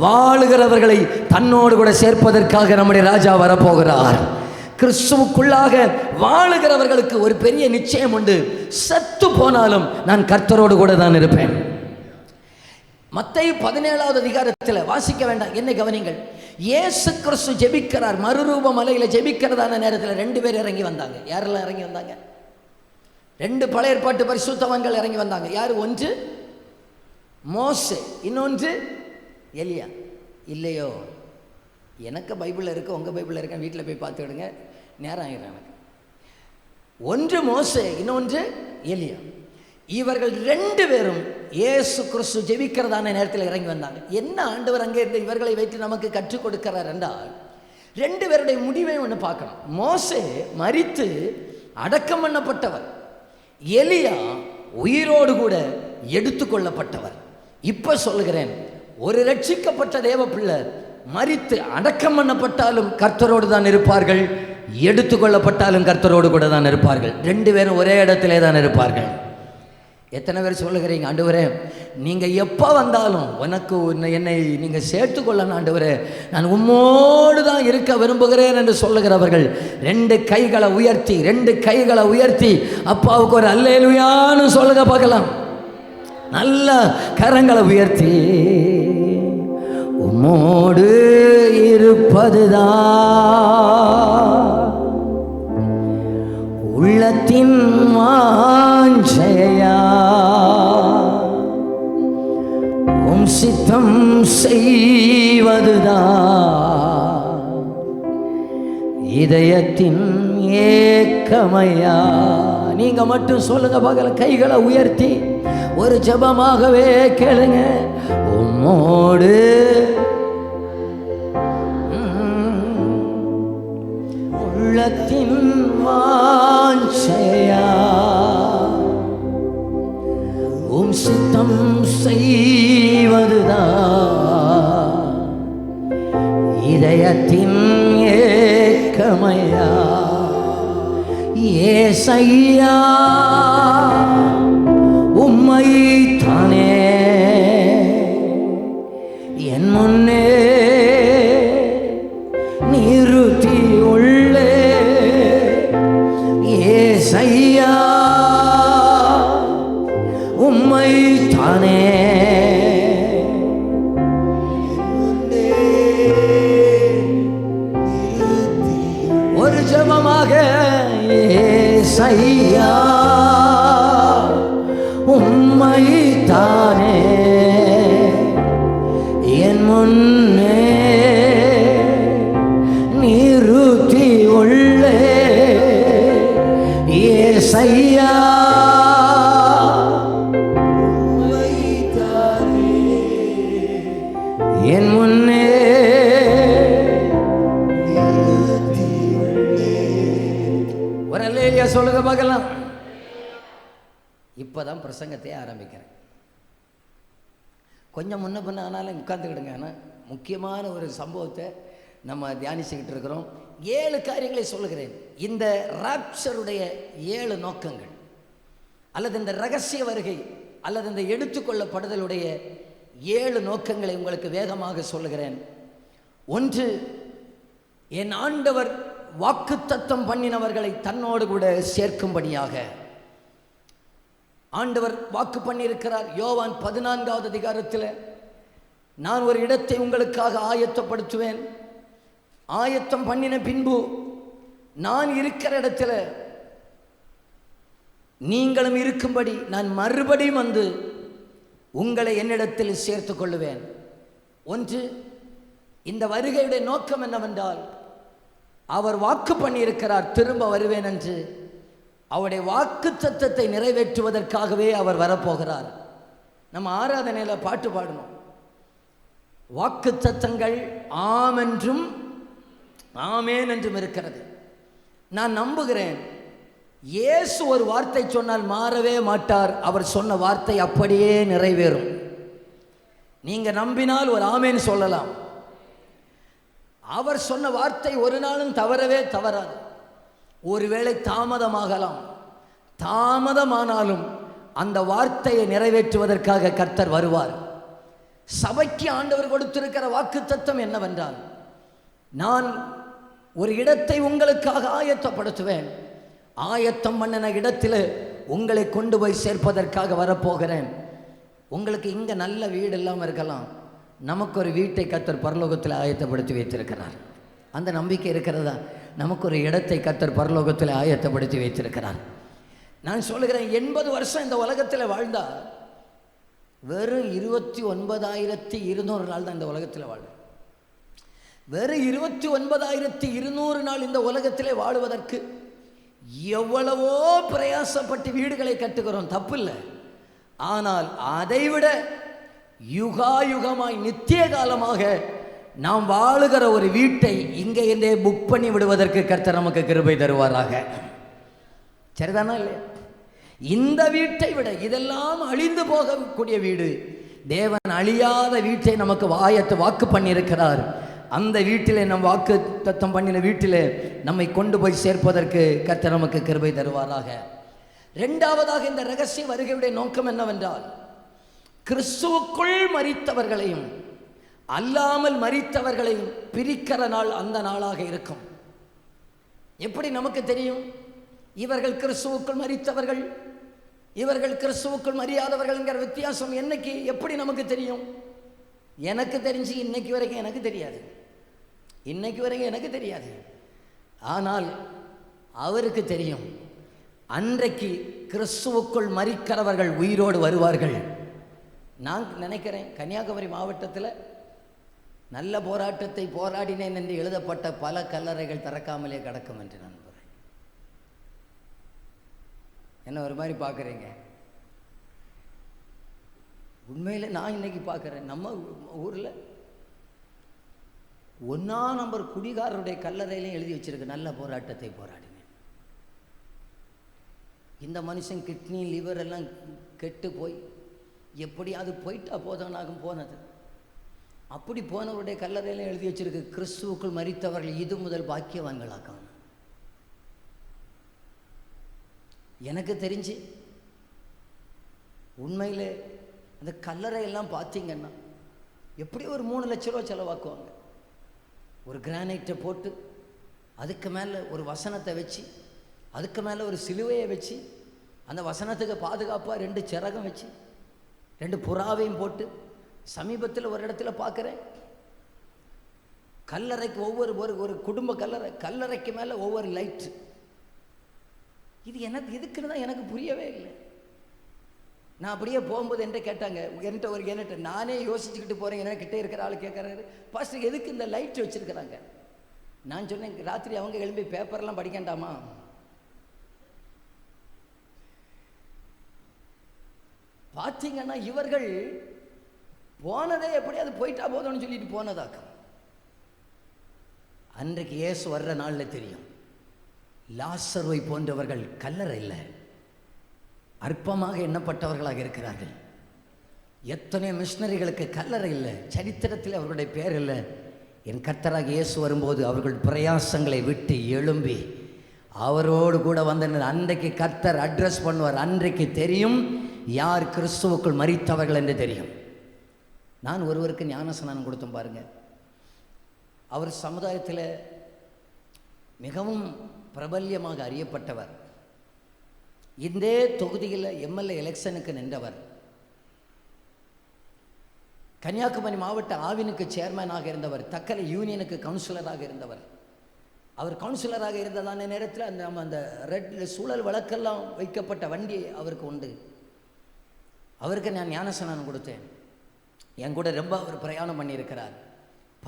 வாழுகிறவர்களை தன்னோடு கூட சேர்ப்பதற்காக நம்முடைய ராஜா வரப்போகிறார். கிறிஸ்துவுக்குள்ளாக வாழுகிறவர்களுக்கு ஒரு பெரிய நிச்சயம் உண்டு, செத்து போனாலும் நான் கர்த்தரோடு கூட தான் இருப்பேன். மத்தேயு 17வது அதிகாரத்தில் வாசிக்க வேண்டாம், என்னை கவனிங்கள். இயேசு கிறிஸ்து ஜெபிக்கிறார், மறுரூப மலையில ஜெபிக்கிறதான நேரத்தில் 2 பேர் இறங்கி வந்தாங்க. யாரெல்லாம் இறங்கி வந்தாங்க? 2 பழைய ஏற்பாட்டு பரிசுத்தவான்கள் இறங்கி வந்தாங்க. யார்? ஒன்று மோசே, இன்னொன்று எலியா. இல்லையோ? எனக்கு பைபிளில் இருக்கு, உங்கள் பைபிளில் இருக்க, வீட்டில் போய் பார்த்துக்கிடுங்க, நேரம் ஆகிடும் எனக்கு. ஒன்று மோசே, இன்னொன்று எலியா. இவர்கள் 2 பேரும் இயேசு கிறிஸ்து ஜெபிக்கிறதான நேரத்தில் இறங்கி வந்தாங்க. என்ன ஆண்டவர் அங்கே இருந்து இவர்களை வைத்து நமக்கு கற்றுக் கொடுக்கிறார் என்றால், 2 பேருடைய முடிவை ஒன்று பார்க்கணும். மோசே மரித்து அடக்கம் பண்ணப்பட்டவர், எலியா உயிரோடு கூட எடுத்துக்கொள்ளப்பட்டவர். இப்ப சொல்லுகிறேன், ஒரு ரட்சிக்கப்பட்ட தேவ பிள்ளை மரித்து அடக்கம் பண்ணப்பட்டாலும் கர்த்தரோடு தான் இருப்பார்கள், எடுத்துக்கொள்ளப்பட்டாலும் கர்த்தரோடு கூட தான் இருப்பார்கள். 2 பேரும் ஒரே இடத்திலே தான் இருப்பார்கள். எத்தனை பேர் சொல்லுகிறீங்க, ஆண்டவரே நீங்கள் எப்போ வந்தாலும் உனக்கு என்னை நீங்கள் சேர்த்துக்கொள்ளணும் ஆண்டவரே, நான் உம்மோடு தான் இருக்க விரும்புகிறேன் என்று சொல்லுகிறவர்கள் 2 கைகளை உயர்த்தி, 2 கைகளை உயர்த்தி அப்பாவுக்கு ஒரு அல்லேலூயான்னு சொல்லுங்க பார்க்கலாம். நல்ல கரங்களை உயர்த்தி, உம்மோடு இருப்பதுதான் உள்ளத்தின் வாஞ்சையா, உம் சித்தம் செய்வதுதான் இதயத்தின் ஏக்கமையா. நீங்க மட்டும் சொல்லுங்க பார்க்கலாம், கைகளை உயர்த்தி ஒரு ஜெபமாகவே கேளுங்க. உம்மோடு உள்ளத்தின் வாஞ்சையா, உம் சித்தம் செய்வதுதான் இதயத்தின் ஏக்கமையா. ஏசையா உம்மை தானே என் முன்னே நிறுத்தி உள்ளே. ஏசையா உம்மை தானே ஒரு ஜெபமாக. ஏசையா உம்மை தானே என் முன்னே நிறுத்தி உள்ளே. ஏசையா என் முன்னே ஒரு அல்லேலூயா சொல்லுங்க பார்க்கலாம். இப்பதான் பிரசங்கத்தையே ஆரம்பிக்கிறேன். கொஞ்சம் முன்ன பின்ன ஆனாலும் உட்காந்துக்கிடுங்க. ஆனால் முக்கியமான ஒரு சம்பவத்தை நம்ம தியானிச்சுக்கிட்டு இருக்கிறோம். 7 காரியங்களை சொல்லுகிறேன். இந்த ராப்சருடைய 7 நோக்கங்கள், அல்லது இந்த ரகசிய வருகை, அல்லது இந்த எடுத்துக்கொள்ளப்படுதலுடைய 7 நோக்கங்களை உங்களுக்கு வேகமாக சொல்லுகிறேன். 1, என் ஆண்டவர் வாக்குத்தத்தம் பண்ணினவர்களை தன்னோடு கூட சேர்க்கும்படியாக. ஆண்டவர் வாக்கு பண்ணியிருக்கிறார். யோவான் 14வது அதிகாரத்தில், நான் ஒரு இடத்தை உங்களுக்காக ஆயத்தப்படுத்துவேன், ஆயத்தம் பண்ணின பின்பு நான் இருக்கிற இடத்துல நீங்களும் இருக்கும்படி நான் மறுபடியும் வந்து உங்களை என்னிடத்தில் சேர்த்து கொள்ளுவேன். 1, இந்த வருகையுடைய நோக்கம் என்னவென்றால், அவர் வாக்கு பண்ணியிருக்கிறார் திரும்ப வருவேன் என்று. அவருடைய வாக்குத்தத்தத்தை நிறைவேற்றுவதற்காகவே அவர் வரப்போகிறார். நம்ம ஆராதனையில் பாட்டு பாடணும். வாக்குத்தத்தங்கள் ஆம் என்றும் ஆமேன் என்றும் இருக்கிறது. நான் நம்புகிறேன், இயேசு ஒரு வார்த்தை சொன்னால் மாறவே மாட்டார். அவர் சொன்ன வார்த்தை அப்படியே நிறைவேறும். நீங்க நம்பினால் ஒரு ஆமேன் சொல்லலாம். அவர் சொன்ன வார்த்தை ஒரு நாளும் தவறவே தவறாது. ஒருவேளை தாமதமாகலாம், தாமதமானாலும் அந்த வார்த்தையை நிறைவேற்றுவதற்காக கர்த்தர் வருவார். சபைக்கு ஆண்டவர் கொடுத்திருக்கிற வாக்குத்தத்தம் என்னவென்றால், நான் ஒரு இடத்தை உங்களுக்காக ஆயத்தப்படுத்துவேன், ஆயத்தம் பண்ணின இடத்தில் உங்களை கொண்டு போய் சேர்ப்பதற்காக வரப்போகிறேன். உங்களுக்கு இங்கே நல்ல வீடு இல்லாமல் இருக்கலாம், நமக்கு ஒரு வீட்டை கர்த்தர் பரலோகத்தில் ஆயத்தப்படுத்தி வைத்திருக்கிறார். அந்த நம்பிக்கை இருக்கிறதா? நமக்கு ஒரு இடத்தை கர்த்தர் பரலோகத்தில் ஆயத்தப்படுத்தி வைத்திருக்கிறார். நான் சொல்லுகிறேன், 80 வருஷம் இந்த உலகத்தில் வாழ்ந்தா வெறும் 29,200 நாள் தான் இந்த உலகத்தில் வாழ். வெறும் 29,200 நாள் இந்த உலகத்திலே வாழுவதற்கு எவ்வளவோ பிரயாசப்பட்டு வீடுகளை கட்டுகிறோம், தப்பு இல்லை. ஆனால் அதைவிட யுகாயுகமாய் நித்திய காலமாக நாம் வாழுகிற ஒரு வீட்டை இங்கே இருந்தே புக் பண்ணி விடுவதற்கு கர்த்தர் நமக்கு கிருபை தருவாராக. சரிதானா இல்லையா? இந்த வீட்டை விட இதெல்லாம் அழிந்து போகக்கூடிய வீடு, தேவன் அழியாத வீட்டை நமக்கு வாக்கு பண்ணியிருக்கிறார். அந்த வீட்டிலே நம் வாக்கு தத்தம் பண்ணின வீட்டிலே நம்மை கொண்டு போய் சேர்ப்பதற்கு கர்த்தர் நமக்கு கிருபை தருவாராக. 2வதாக, இந்த ரகசிய வருகையுடைய நோக்கம் என்னவென்றால், கிறிஸ்துவுக்குள் மரித்தவர்களையும் அல்லாமல் மரித்தவர்களையும் பிரிக்கிற நாள் அந்த நாளாக இருக்கும். எப்படி நமக்கு தெரியும் இவர்கள் கிறிஸ்துவுக்குள் மரித்தவர்கள், இவர்கள் கிறிஸ்துவுக்குள் மரியாதவர்கள் என்கிற வித்தியாசம் என்னைக்கு எப்படி நமக்கு தெரியும்? எனக்கு தெரிஞ்சு இன்னைக்கு வரைக்கும் எனக்கு தெரியாது, இன்னைக்கு வரைக்கும் எனக்கு தெரியாது. ஆனால் அவருக்கு தெரியும். அன்றைக்கு கிறிஸ்துவுக்குள் மரிக்கிறவர்கள் உயிரோடு வருவார்கள். நான் நினைக்கிறேன், கன்னியாகுமரி மாவட்டத்தில் நல்ல போராட்டத்தை போராடினேன் என்று எழுதப்பட்ட பல கல்லறைகள் திறக்காமலே கிடக்கும் என்று நம்புகிறேன். என்ன ஒரு மாதிரி பார்க்குறீங்க? உண்மையில் நான் இன்னைக்கு பார்க்குறேன், நம்ம ஊரில் 1ஆம் நம்பர் குடிகாரருடைய கல்லறையிலையும் எழுதி வச்சிருக்கு, நல்ல போராட்டத்தை போராடினேன். இந்த மனுஷன் கிட்னி லிவர் எல்லாம் கெட்டு போய் எப்படியாவது போயிட்டா போதனாகும் போனது. அப்படி போனவருடைய கல்லறையிலையும் எழுதி வச்சிருக்கு, கிறிஸ்துவுக்குள் மரித்தவர்கள் இது முதல் பாக்கியவான்களாக்கான. எனக்கு தெரிஞ்சு உண்மையில் அந்த கல்லறையெல்லாம் பார்த்தீங்கன்னா எப்படி ஒரு 3 லட்ச ரூபா செலவாக்குவாங்க. ஒரு கிரானைட்டை போட்டு அதுக்கு மேலே ஒரு வசனத்தை வச்சு, அதுக்கு மேலே ஒரு சிலுவையை வச்சு, அந்த வசனத்துக்கு பாதுகாப்பாக 2 சிறகம் வச்சு 2 புறாவையும் போட்டு, சமீபத்தில் ஒரு இடத்துல பார்க்குறேன், கல்லறைக்கு ஒவ்வொரு ஒரு குடும்ப கல்லறைக்கு மேலே ஒவ்வொரு லைட்டு. இது எனக்கு எதுக்குன்னு தான் எனக்கு புரியவே இல்லை. நான் அப்படியே போகும்போது என்கிட்ட கேட்டாங்க, என்கிட்ட நானே யோசிச்சுக்கிட்டு போகிறேன், என்ன கிட்டே இருக்கிற ஆள் கேட்குறாரு, பாஸ்டர் எதுக்கு இந்த லைட் வச்சுருக்கிறாங்க? நான் சொன்னேன், ராத்திரி அவங்க எழும்பி பேப்பர்லாம் படிக்கண்டாமா? பார்த்தீங்கன்னா இவர்கள் போனதே எப்படியாவது போயிட்டா போதும்னு சொல்லிட்டு போனதாக்கம். அன்றைக்கு இயேசு வர்ற நாளில் தெரியும், லாசருவை போன்றவர்கள் கல்லறை இல்லை, அற்பமாக எண்ணப்பட்டவர்களாக இருக்கிறார்கள். எத்தனை மிஷினரிகளுக்கு கல்லறை இல்லை, சரித்திரத்தில் அவர்களுடைய பேர் இல்லை. என் கர்த்தராக இயேசு வரும்போது அவர்கள் பிரயாசங்களை விட்டு எழும்பி அவரோடு கூட வந்து அன்றைக்கு கர்த்தர் அட்ரஸ் பண்ணுவார். அன்றைக்கு தெரியும் யார் கிறிஸ்துவுக்குள் மரித்தவர்கள் என்று தெரியும். நான் ஒருவருக்கு ஞானஸ்நானம் கொடுத்தோம் பாருங்க. அவர் சமுதாயத்தில் மிகவும் பிரபல்யமாக அறியப்பட்டவர். இந்த தொகுதியில் எம்எல்ஏ எலெக்ஷனுக்கு நின்றவர். கன்னியாகுமரி மாவட்ட ஆவினுக்கு சேர்மனாக இருந்தவர். தக்கலை யூனியனுக்கு கவுன்சிலராக இருந்தவர். அவர் கவுன்சிலராக இருந்ததான நேரத்தில் அந்த ரெட் சூழல் வழக்கெல்லாம் வைக்கப்பட்ட வண்டி அவருக்கு உண்டு. அவருக்கு நான் ஞானஸ்நானம் கொடுத்தேன். என் கூட ரொம்ப அவர் பிரயாணம் பண்ணியிருக்கிறார்.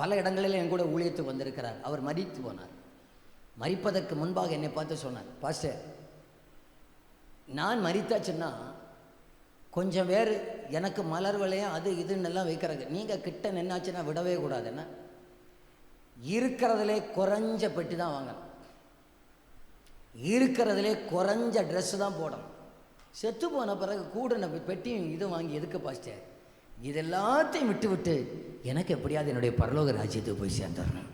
பல இடங்களில் என் கூட ஊழியத்துக்கு வந்திருக்கிறார். அவர் மரித்து போனார். மரிப்பதற்கு முன்பாக என்னை பார்த்து சொன்னார், பாஸ்டர், நான் மரித்தாச்சுன்னா கொஞ்சம் வேறு எனக்கு மலர் வளையம் அது இதுன்னு எல்லாம் வைக்கிறாங்க, நீங்கள் கிட்ட நின்னாச்சுன்னா விடவே கூடாதுன்னா இருக்கிறதுலே குறைஞ்ச பெட்டி தான் வாங்கணும், இருக்கிறதுலே குறைஞ்ச ட்ரெஸ்ஸு தான் போடணும். செத்து போன பிறகு கூடின பெட்டியும் இது வாங்கி எதுக்கு பாஸ்டர்? இது எல்லாத்தையும் விட்டு விட்டு எனக்கு எப்படியாவது என்னுடைய பரலோக ராஜ்யத்துக்கு போய் சேர்ந்துடணும்.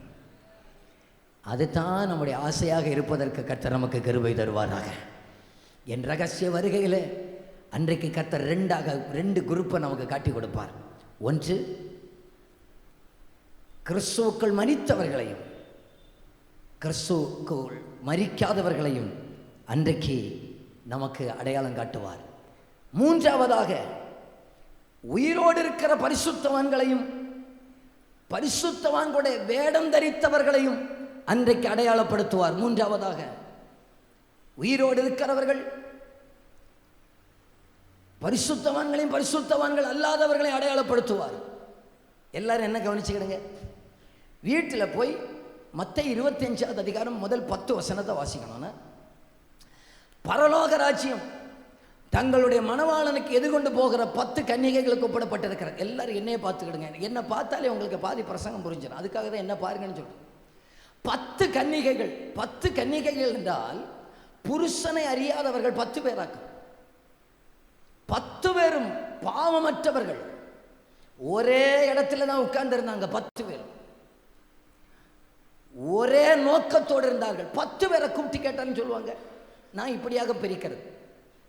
அதுதான் நம்முடைய ஆசையாக இருப்பதற்கு கர்த்தர் நமக்கு கிருபை தருவாராக. என் ரகசிய வருகையில் அன்றைக்கு கர்த்தர் ரெண்டு குரூப்பை நமக்கு காட்டி கொடுப்பார். ஒன்று, கிறிஸ்துவுக்குள் மரித்தவர்களையும் கிறிஸ்துவுக்குள் மரிக்காதவர்களையும் அன்றைக்கு நமக்கு அடையாளம் காட்டுவார். மூன்றாவதாக, உயிரோடு இருக்கிற பரிசுத்தவான்களையும் பரிசுத்தவான்களுடைய வேடம் தரித்தவர்களையும் அன்றைக்கு அடையாளப்படுத்துவார். மூன்றாவதாக, உயிரோடு இருக்கிறவர்கள் பரிசுத்தவான்களையும் பரிசுத்தவான்கள் அல்லாதவர்களையும் அடையாளப்படுத்துவார். எல்லாரும் என்ன கவனிச்சுக்கிடுங்க, வீட்டில் போய் மத்தேயு 25வது அதிகாரம் முதல் 10 வசனத்தை வாசிக்கணும்னா, பரலோக ராஜ்யம் தங்களுடைய மணவாளனுக்கு எதிர்கொண்டு போகிற 10 கன்னிகைகளுக்கு ஒப்பிடப்பட்டிருக்கிற. எல்லாரும் என்னையே பார்த்துக்கிடுங்க. என்னை பார்த்தாலே உங்களுக்கு பாதி பிரசங்கம் புரிஞ்சிடும். அதுக்காக தான் என்ன பாருங்கன்னு சொல்கிறேன். 10 கன்னிகைகள். 10 கன்னிகைகள் என்றால் புருஷனை அறியாதவர்கள் 10 பேராக்கும். 10 பேரும் பாவமற்றவர்கள். ஒரே இடத்துல தான் உட்கார்ந்து இருந்தாங்க. 10 பேரும் ஒரே நோக்கத்தோடு இருந்தார்கள். 10 பேரை கூப்பிட்டு கேட்டான்னு சொல்லுவாங்க. நான் இப்படியாக பிரிக்கிறது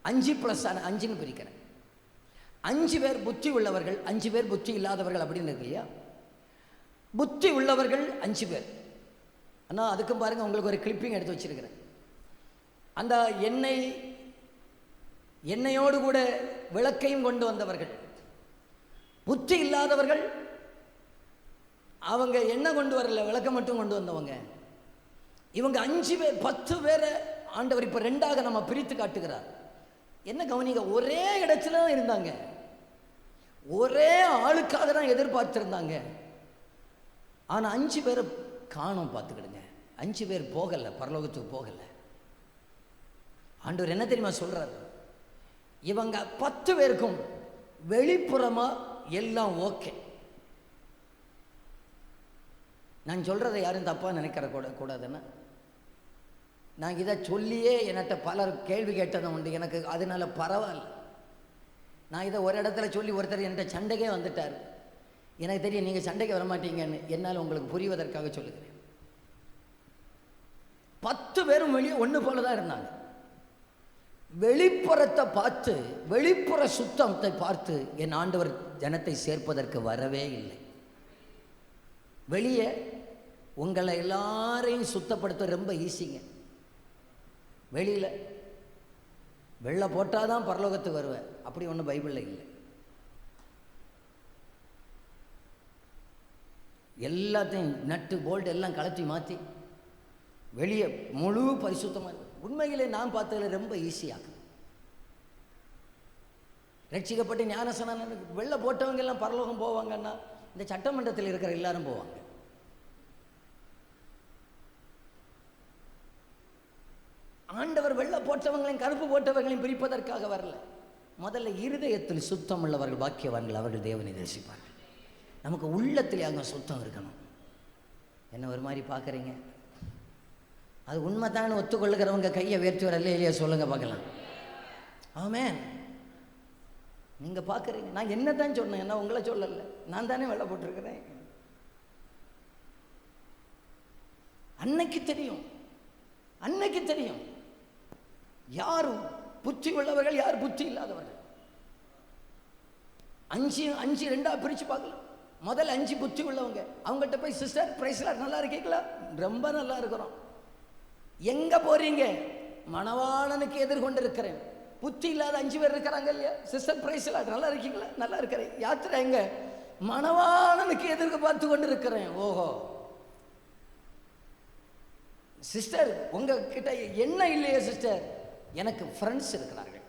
5+5 பிரிக்கிறேன். 5 பேர் புத்தி உள்ளவர்கள், 5 பேர் புத்தி இல்லாதவர்கள் அப்படின்னு இருக்கு இல்லையா? புத்தி உள்ளவர்கள் 5 பேர். ஆனால் அதுக்கும் பாருங்க, உங்களுக்கு ஒரு கிளிப்பிங் எடுத்து வச்சிருக்கிறேன். அந்த எண்ணெயோடு கூட விளக்கையும் கொண்டு வந்தவர்கள். புத்தி இல்லாதவர்கள் அவங்க எண்ணெய் கொண்டு வரல, விளக்க மட்டும் கொண்டு வந்தவங்க. இவங்க 5 பேர். 10 பேரை ஆண்டவர் இப்போ 2ஆக நம்ம பிரித்து காட்டுகிறார். என்ன கவனிங்க, ஒரே இடத்துல தான் இருந்தாங்க, ஒரே ஆளுக்காக தான் எதிர்பார்த்திருந்தாங்க. ஆனால் 5 பேரை காணோம். பார்த்துக்கிடுங்க, 5 பேர் போகலை, பரலோகத்துக்கு போகலை. ஆண்டவர் என்ன தெரியுமா சொல்றாரு? இவங்க 10 பேருக்கும் வெளிப்புறமா எல்லாம் ஓகே. நான் சொல்றதை யாரும் தப்பா நினைக்கிற கூடாதுன்னா, நான் இதை சொல்லியே என்கிட்ட பலர் கேள்வி கேட்டதும் உண்டு. எனக்கு அதனால பரவாயில்ல. நான் இதை ஒரு இடத்துல சொல்லி ஒருத்தர் என்கிட்ட சண்டைக்கே வந்துட்டார். எனக்கு தெரியும் நீங்கள் சண்டைக்கு வரமாட்டீங்கன்னு. என்னால் உங்களுக்கு புரிவதற்காக சொல்லுகிறேன். 10 பேரும் வெளியே ஒன்று போல தான் இருந்தாங்க. வெளிப்புறத்தை பார்த்து, வெளிப்புற சுத்தத்தை பார்த்து என் ஆண்டவர் ஜனத்தை சேர்ப்பதற்கு வரவே இல்லை. வெளியே உங்களை எல்லாரையும் சுத்தப்படுத்த ரொம்ப ஈஸிங்க. வெளியில் வெள்ளை போட்டால் தான் பரலோகத்துக்கு வருவேன் அப்படி ஒன்றும் பைபிளில் இல்லை. எல்லாத்தையும் நட்டு போல்ட் எல்லாம் கலத்தி மாற்றி வெளியே முழு பரிசுத்தமாக. உண்மையிலே நான் பார்த்ததில் ரொம்ப ஈஸியாக ரட்சிக்கப்பட்டு ஞானஸ்நானம் வெள்ளை போட்டவங்க எல்லாம் பரலோகம் போவாங்கன்னா, இந்த சட்டமன்றத்தில் இருக்கிற எல்லாரும் போவாங்க. ஆண்டவர் வெள்ளை போட்டவங்களையும் கருப்பு போட்டவர்களையும் பிரிப்பதற்காக வரல. முதல்ல இருதயத்தில் சுத்தம் உள்ளவர்கள் பாக்கியவான்கள், அவர்கள் தேவனை தரிசிப்பார்கள். நமக்கு உள்ளத்தில் அங்கே சுத்தம் இருக்கணும். என்ன ஒரு மாதிரி பார்க்குறீங்க? அது உண்மைதான் ஒத்துக்கொள்ளுகிறவங்க கையை உயர்த்தி வரல இல்லையா சொல்லுங்க பார்க்கலாம். ஆமென். நீங்கள் பார்க்குறீங்க. நான் என்ன தான் சொன்னேன், என்ன உங்களை சொல்லலை, நான் தானே வெள்ளை போட்டிருக்கிறேன். அன்னைக்கு தெரியும், அன்னைக்கு தெரியும் யார் புத்தி உள்ளவர்கள், யார் புத்தி இல்லாதவர்கள். 5 2 பிரித்து பார்க்கலாம். முதல் 5 புத்தி உள்ளவங்க. அவங்ககிட்ட போய் சிஸ்டர் பிரைஸ்லாட் நல்லா இருக்கீங்களா? ரொம்ப நல்லா இருக்கிறோம். எங்க போறீங்க? மணவாளனுக்கு எதிர்கொண்டு இருக்கிறேன். புத்தி இல்லாத 5 பேர் இருக்கிறாங்க இல்லையா? சிஸ்டர் பிரைஸ்லாட் நல்லா இருக்கீங்களா? நல்லா இருக்கிறேன். யாத்திரை எங்க? மணவாளனுக்கு எதிர்க்க பார்த்து கொண்டு இருக்கிறேன். ஓஹோ சிஸ்டர், உங்ககிட்ட எண்ணெய் இல்லையே சிஸ்டர்? எனக்கு ஃப்ரெண்ட்ஸ் இருக்கிறார்கள்,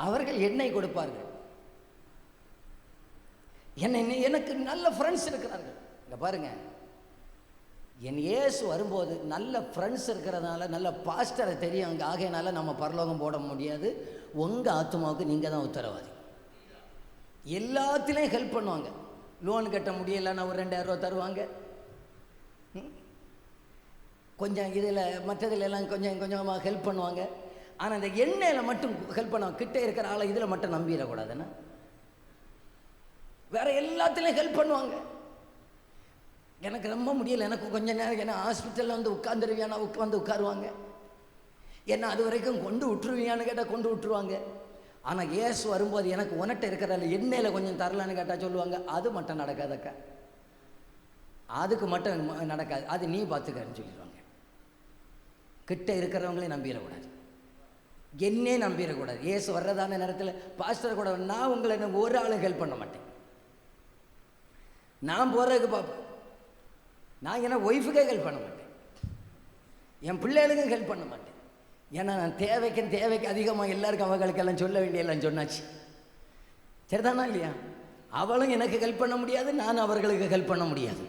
அவர்கள் எண்ணெய் கொடுப்பார்கள். எனக்கு நல்ல ஃப்ரெண்ட்ஸ் இருக்கிறார்கள். இங்க பாருங்க, என் இயேசு வரும்போது நல்ல ஃப்ரெண்ட்ஸ் இருக்கிறதுனால, நல்ல பாஸ்டரை தெரியும் அங்கே, ஆகையினால நம்ம பரலோகம் போட முடியாது. உங்கள் ஆத்மாவுக்கு நீங்கள் தான் உத்தரவாதி. எல்லாத்திலையும் ஹெல்ப் பண்ணுவாங்க. லோன் கட்ட முடியலைன்னா ஒரு 2000 ரூபா தருவாங்க. கொஞ்சம் இதில் மற்றதில் எல்லாம் கொஞ்சம் கொஞ்சமாக ஹெல்ப் பண்ணுவாங்க. ஆனால் இந்த எண்ணெயில் மட்டும் ஹெல்ப் பண்ணுவாங்க. கிட்டே இருக்கிற ஆளை இதில் மட்டும் நம்பிடக்கூடாதுன்னா, வேற எல்லாத்துலேயும் ஹெல்ப் பண்ணுவாங்க. எனக்கு ரொம்ப முடியலை, எனக்கு கொஞ்சம் நேரம், ஏன்னா ஹாஸ்பிட்டலில் வந்து உட்காந்துருவியானா வந்து உட்காருவாங்க. ஏன்னா அது வரைக்கும் கொண்டு விட்டுருவியான்னு கேட்டால் கொண்டு விட்டுருவாங்க. ஆனால் இயேசு வரும்போது எனக்கு உனட்ட இருக்கிறதில்ல, எண்ணெயில் கொஞ்சம் தரலான்னு கேட்டால் சொல்லுவாங்க, அது மட்டும் நடக்காதக்கா, அதுக்கு மட்டும் நடக்காது, அது நீ பார்த்துக்கன்னு சொல்லிடுவாங்க. கிட்ட இருக்கிறவங்களே நம்பிடக்கூடாது, என்னே நம்பிடக்கூடாது. இயேசு வர்றதான நேரத்தில் பாஸ்டர் கூட நான் உங்களை ஒரு ஆளும் ஹெல்ப் பண்ண மாட்டேன். நான் போகிறதுக்கு பார்ப்பேன். நான் என்ன ஒய்ஃபுக்கே ஹெல்ப் பண்ண மாட்டேன், என் பிள்ளைகளுக்கும் ஹெல்ப் பண்ண மாட்டேன். ஏன்னா நான் தேவைக்கு அதிகமாக எல்லாருக்கும் அவங்களுக்கெல்லாம் சொல்ல வேண்டியெல்லாம் சொன்னாச்சு. சரிதானா இல்லையா? அவளும் எனக்கு ஹெல்ப் பண்ண முடியாது, நான் அவர்களுக்கு ஹெல்ப் பண்ண முடியாது.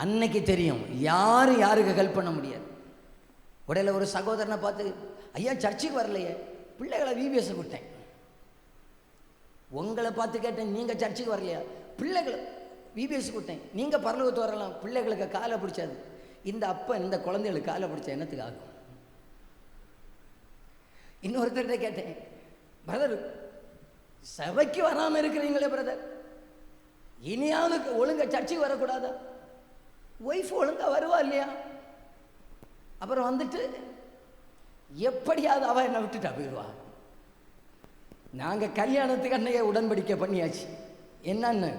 அன்னைக்கு தெரியும் யாருக்கு ஹெல்ப் பண்ண முடியாது. உடையில ஒரு சகோதரனை பார்த்து, ஐயா சர்ச்சுக்கு வரலையே, பிள்ளைகளை விபிஎஸ் விட்டேன். உங்களை பார்த்து கேட்டேன், நீங்கள் சர்ச்சுக்கு வரலையா? பிள்ளைகளை விபிஎஸ் விட்டேன். நீங்கள் பரலோகத்து வரலாம், பிள்ளைகளுக்கு காலை பிடிச்சாது. இந்த அப்பா இந்த குழந்தைகளுக்கு காலை பிடிச்சா என்னத்துக்கு ஆகும்? இன்னொருத்தர்கிட்ட கேட்டேன், பிரதர் சபைக்கு வராமல் இருக்கிறீங்களே பிரதர், இனியாவது ஒழுங்கா சர்ச்சுக்கு வரக்கூடாதா? ஒய்ஃப் ஒழுங்கா வருவா இல்லையா? அப்புறம் வந்துட்டு எப்படியாவது அவ என்னை விட்டுட்டா போயிடுவா. நாங்கள் கல்யாணத்துக்கு அன்னைய உடன்படிக்கை பண்ணியாச்சு. என்னன்னு,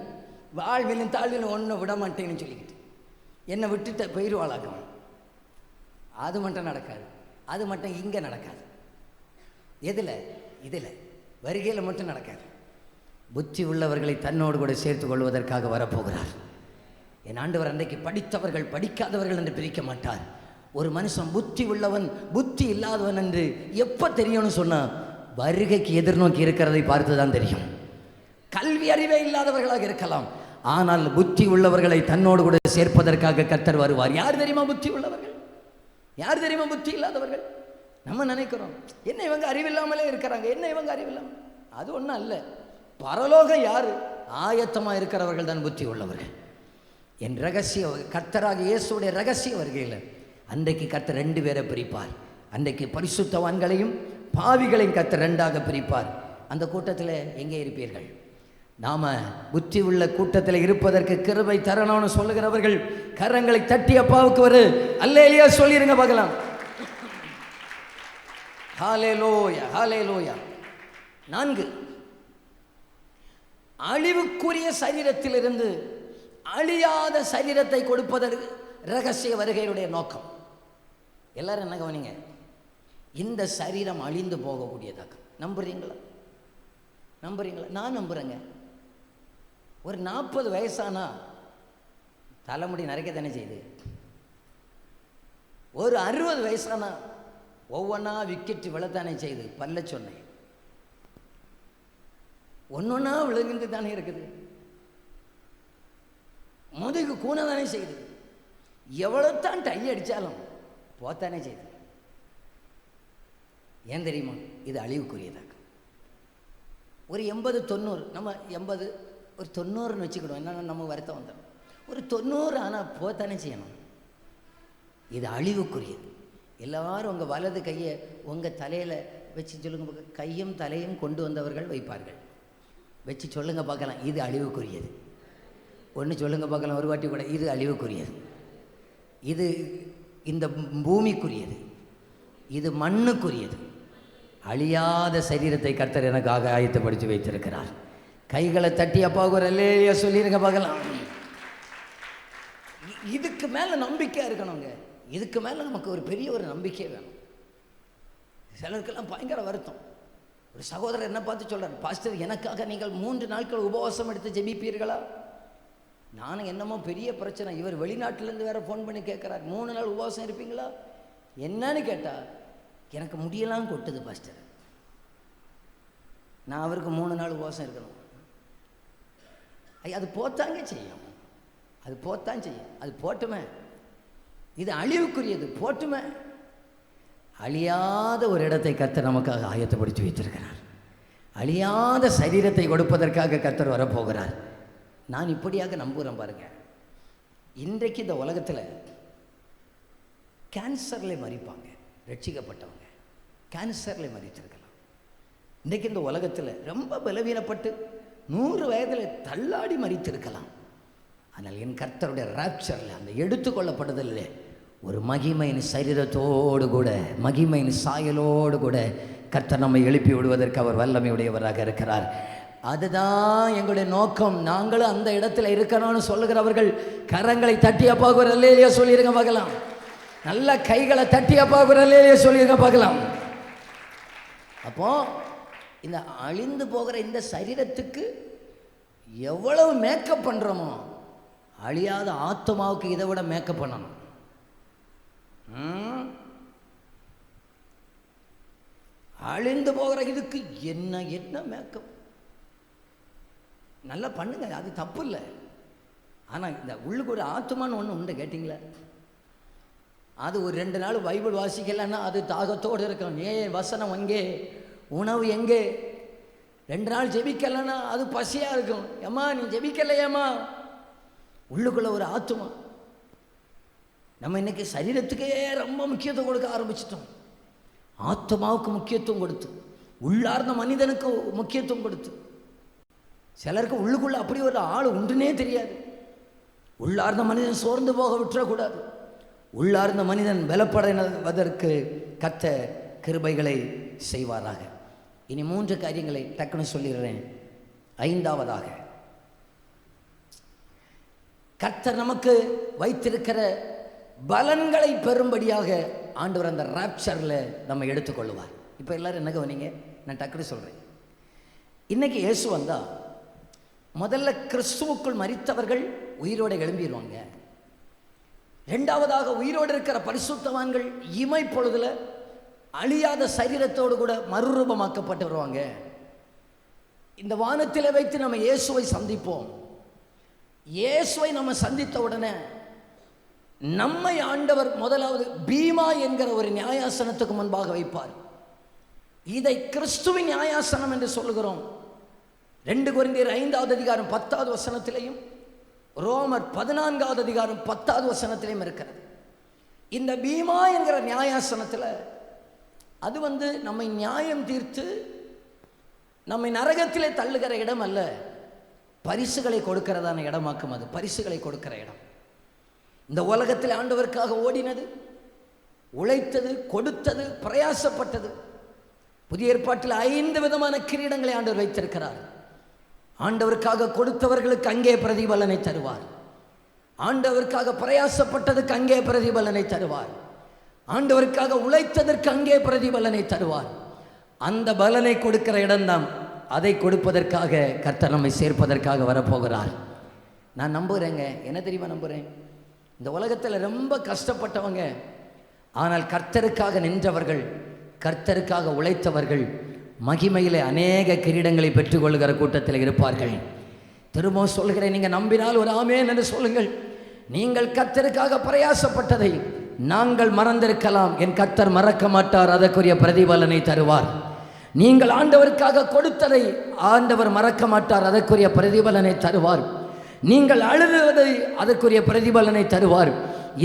வாழ்விலும் தாழ்விலும் ஒன்றும் விட மாட்டேன்னு சொல்லிக்கிட்டு என்னை விட்டுட்டு போயிடுவாளாக்கும். அது மட்டும் நடக்காது, அது மட்டும் இங்கே நடக்காது. இதில் வருகையில் மட்டும் நடக்காது. புத்தி உள்ளவர்களை தன்னோடு கூட சேர்த்து கொள்வதற்காக வரப்போகிறார். என் ஆண்டவர் அன்றைக்கு படித்தவர்கள் படிக்காதவர்கள் என்று பிரிக்க மாட்டார். ஒரு மனுஷன் புத்தி உள்ளவன் புத்தி இல்லாதவன் என்று எப்போ தெரியும்னு சொன்னால், வருகைக்கு எதிர்நோக்கி இருக்கிறதை பார்த்து தான் தெரியும். கல்வி அறிவே இல்லாதவர்களாக இருக்கலாம், ஆனால் புத்தி உள்ளவர்களை தன்னோடு கூட சேர்ப்பதற்காக கர்த்தர் வருவார். யார் தெரியுமா புத்தி உள்ளவர்கள்? யார் தெரியுமா புத்தி இல்லாதவர்கள்? நம்ம நினைக்கிறோம், என்ன இவங்க அறிவில்லாமலே இருக்கிறாங்க, என்ன இவங்க அறிவில்லாமல். அது ஒன்றும் அல்ல. பரலோகம் யாரு? ஆயத்தமாக இருக்கிறவர்கள் தான் புத்தி உள்ளவர்கள். என் ரகசிய கர்த்தராக இயேசுடைய ரகசிய வருகையில் அன்றைக்கு கர்த்தர் 2 பேரை பிரிப்பார். அன்றைக்கு பரிசுத்தவான்களையும் பாவிகளையும் கர்த்தர் 2ஆக பிரிப்பார். அந்த கூட்டத்தில் எங்கே இருப்பீர்கள்? நாம புத்தி உள்ள கூட்டத்தில் இருப்பதற்கு கிருபை தரணும்னு சொல்லுகிறவர்கள் கரங்களை தட்டி அப்பாவுக்கு ஒரு அல்லேலூயா சொல்லிருங்க பார்க்கலாம். ஹல்லேலூயா, ஹல்லேலூயா. 4, அழிவுக்குரிய சரீரத்திலிருந்து அழியாத சரீரத்தை கொடுப்பதற்கு ரகசிய வருகையுடைய நோக்கம். எல்லாரும் என்ன கவனிங்க, இந்த சரீரம் அழிந்து போகக்கூடியதாக. நம்புறீங்களா? நான் நம்புறேங்க. ஒரு 40 வயசானா தலைமுடி நரைக்க தானே செய்யுது. ஒரு 60 வயசானா ஒவ்வொன்றா விக்கெட்டு விழத்தானே செய்யுது. பல்ல சொன்னேன், ஒன்னொன்னா விழுந்து தானே இருக்குது. முதுகு கூன தானே செய்யுது. எவ்வளோத்தான் டை அடித்தாலும் போத்தானே செய்யுது. ஏன் தெரியுமா? இது அழிவுக்குரியதாக. ஒரு 80-90, நம்ம 80 ஒரு 90ன்னு வச்சுக்கிடுவோம். என்னன்னா நம்ம வருத்தம் வந்துடும். ஒரு 90 ஆனால் போத்தானே செய்யணும். இது அழிவுக்குரியது. எல்லாரும் உங்கள் வலது கையை உங்கள் தலையில் வச்சு சொல்லுங்க. கையும் தலையும் கொண்டு வந்தவர்கள் வைப்பார்கள். வச்சு சொல்லுங்க பார்க்கலாம், இது அழிவுக்குரியது. ஒன்று சொல்லுங்க பார்க்கலாம் ஒரு வாட்டி கூட, இது அழிவுக்குரியது, இது இந்த பூமிக்குரியது, இது மண்ணுக்குரியது. அழியாத சரீரத்தை கர்த்தர் எனக்காக ஆயத்தப்படுத்தி வைத்திருக்கிறார். கைகளை தட்டி அப்பாவுக்கு ஒரு அல்லேலூயா சொல்லிருங்க பார்க்கலாம். இதுக்கு மேலே நம்பிக்கை இருக்கணுங்க. இதுக்கு மேலே நமக்கு ஒரு பெரிய ஒரு நம்பிக்கை வேணும். சிலருக்கெல்லாம் பயங்கர வருத்தம். ஒரு சகோதரர் என்ன பார்த்து சொல்கிறார், பாஸ்டர் எனக்காக நீங்கள் 3 நாட்கள் உபவாசம் எடுத்து ஜெபிப்பீர்களா? நானும் என்னமோ பெரிய பிரச்சனை, இவர் வெளிநாட்டிலேருந்து வேறு ஃபோன் பண்ணி கேட்குறார், 3 நாள் உபவாசம் இருப்பீங்களா என்னன்னு கேட்டால், எனக்கு முடியெல்லாம் கொட்டுது பாஸ்டர், நான் அவருக்கு 3 நாள் உபவாசம் இருக்கணும். அது போத்தாங்க செய்யும், அது போத்தான் செய்யும், அது போட்டுமே, இது அழிவுக்குரியது போட்டுமே. அழியாத ஒரு இடத்தை கர்த்தர் நமக்காக ஆயத்தப்படுத்தி வைத்திருக்கிறார். அழியாத சரீரத்தை கொடுப்பதற்காக கர்த்தர் வரப்போகிறார். நான் இப்படியாக நம்புகிறேன் பாருங்க. இன்றைக்கு இந்த உலகத்தில் கேன்சரில் மரிப்பாங்க, ரட்சிக்கப்பட்டவங்க கேன்சரில் மரித்திருக்கலாம். இன்றைக்கு இந்த உலகத்தில் ரொம்ப பலவீனப்பட்டு 100 வயதில் தள்ளாடி மரித்திருக்கலாம். ஆனால் என் கர்த்தருடைய ராப்சரில், அந்த எடுத்துக்கொள்ளப்படுதலில் ஒரு மகிமையின் சரீரத்தோடு கூட, மகிமையின் சாயலோடு கூட கர்த்தர் நம்மை எழுப்பி விடுவதற்கு அவர் வல்லமையுடையவராக இருக்கிறார். அதுதான் எங்களுடைய நோக்கம். நாங்களும் அந்த இடத்துல இருக்கணும்னு சொல்லுகிறவர்கள் கரங்களை தட்டி அப்பாவுக்கு ஒரு அல்லேலூயா சொல்லிருங்க பார்க்கலாம். நல்ல கைகளை தட்டி அப்பாவுக்கு ஒரு அல்லேலூயா சொல்லிருங்க பார்க்கலாம். அப்போ இந்த அழிந்து போகிற இந்த சரீரத்துக்கு எவ்வளவு மேக்கப் பண்ணுறோமோ, அழியாத ஆத்மாவுக்கு இதை விட மேக்கப் பண்ணணும். அழிந்து போகிற இதுக்கு என்ன என்ன மேக்கப் நல்லா பண்ணுங்க, அது தப்பு இல்லை. ஆனால் இந்த உள்ளுக்கு ஒரு ஆத்மான்னு ஒன்று உண்டு, கேட்டிங்களா? அது ஒரு 2 நாள் பைபிள் வாசிக்கலைன்னா அது தாகத்தோடு இருக்கும். வசனம் எங்கே, உணவு எங்கே? 2 நாள் ஜெபிக்கலைன்னா அது பசியாக இருக்கும். ஏம்மா நீ ஜெபிக்கலையேம்மா? உள்ளுக்குள்ள ஒரு ஆத்மா. நம்ம இன்னைக்கு சரீரத்துக்கே ரொம்ப முக்கியத்துவம் கொடுக்க ஆரம்பிச்சிட்டோம். ஆத்மாவுக்கு முக்கியத்துவம் கொடுத்து, உள்ளார்ந்த மனிதனுக்கு முக்கியத்துவம் கொடுத்து. சிலருக்கு உள்ளுக்குள்ள அப்படி ஒரு ஆள் உண்டுனே தெரியாது. உள்ளார்ந்த மனிதன் சோர்ந்து போக விட்டுறக்கூடாது. உள்ளார்ந்த மனிதன் பலப்படைவதற்கு கர்த்தர் கிருபைகளை செய்வாராக. இனி 3 காரியங்களை டக்குன்னு சொல்லிடுறேன். 5ஆவதாக, கர்த்தர் நமக்கு வைத்திருக்கிற பலன்களை பெறும்படியாக ஆண்டவர் அந்த ராப்சரில் நம்ம எடுத்துக்கொள்ளுவார். இப்போ எல்லாரும் என்ன கவனிங்க, நான் டக்குன்னு சொல்கிறேன். இன்னைக்கு இயேசு வந்தால் முதல்ல கிறிஸ்துவுக்குள் மரித்தவர்கள் உயிரோடு எழும்பிடுவாங்க. 2ஆவதாக உயிரோடு இருக்கிற பரிசுத்தவான்கள் இமை பொழுதுல அழியாத சரீரத்தோடு கூட மறுரூபமாக்கப்பட்டு வருவாங்க. இந்த வானத்தில் வைத்து நம்ம இயேசுவை சந்திப்போம். இயேசுவை நம்ம சந்தித்த உடனே நம்மை ஆண்டவர் முதலாவது பீமா என்கிற ஒரு நியாயாசனத்துக்கு முன்பாக வைப்பார். இதை கிறிஸ்துவின் நியாயாசனம் என்று சொல்லுகிறோம். 2 கொரிந்தியர் 5வது அதிகாரம் 10வது வசனத்திலையும் ரோமர் 14வது அதிகாரம் 10வது வசனத்திலையும் இருக்கிறது. இந்த பீமா என்கிற நியாயாசனத்தில் அது நம்மை நியாயம் தீர்த்து நம்மை நரகத்திலே தள்ளுகிற இடம் அல்ல, பரிசுகளை கொடுக்கிறதான இடமாக்கும். அது பரிசுகளை கொடுக்கிற இடம். இந்த உலகத்தில் ஆண்டவருக்காக ஓடினது, உழைத்தது, கொடுத்தது, பிரயாசப்பட்டது. புதிய ஏற்பாட்டில் 5 விதமான கிரீடங்களை ஆண்டவர் வைத்திருக்கிறார். ஆண்டவருக்காக கொடுத்தவர்களுக்கு அங்கே பிரதிபலனை தருவார். ஆண்டவருக்காக பிரயாசப்பட்டதுக்கு அங்கே பிரதிபலனை தருவார். ஆண்டவருக்காக உழைத்ததற்கு அங்கே பிரதிபலனை தருவார். அந்த பலனை கொடுக்கிற இடம்தான். அதை கொடுப்பதற்காக கர்த்தர் நம்மை சேர்ப்பதற்காக வரப்போகிறார். நான் நம்புகிறேங்க. என்ன தெரியுமா நம்புகிறேன்? இந்த உலகத்தில் ரொம்ப கஷ்டப்பட்டவங்க, ஆனால் கர்த்தருக்காக நின்றவர்கள், கர்த்தருக்காக உழைத்தவர்கள் மகிமையிலே அநேக கிரீடங்களை பெற்றுக்கொள்கிற கூட்டத்தில் இருப்பார்கள். திரும்பவும் சொல்கிறேன், நீங்கள் நம்பினால் ஒரு ஆமென் என்று சொல்லுங்கள். நீங்கள் கர்த்தருக்காக பிரயாசப்பட்டதை நாங்கள் மறந்திருக்கலாம், என் கர்த்தர் மறக்க மாட்டார், அதற்குரிய பிரதிபலனை தருவார். நீங்கள் ஆண்டவருக்காக கொடுத்ததை ஆண்டவர் மறக்க மாட்டார், அதற்குரிய பிரதிபலனை தருவார். நீங்கள் அழுதுவதை அதற்குரிய பிரதிபலனை தருவார்.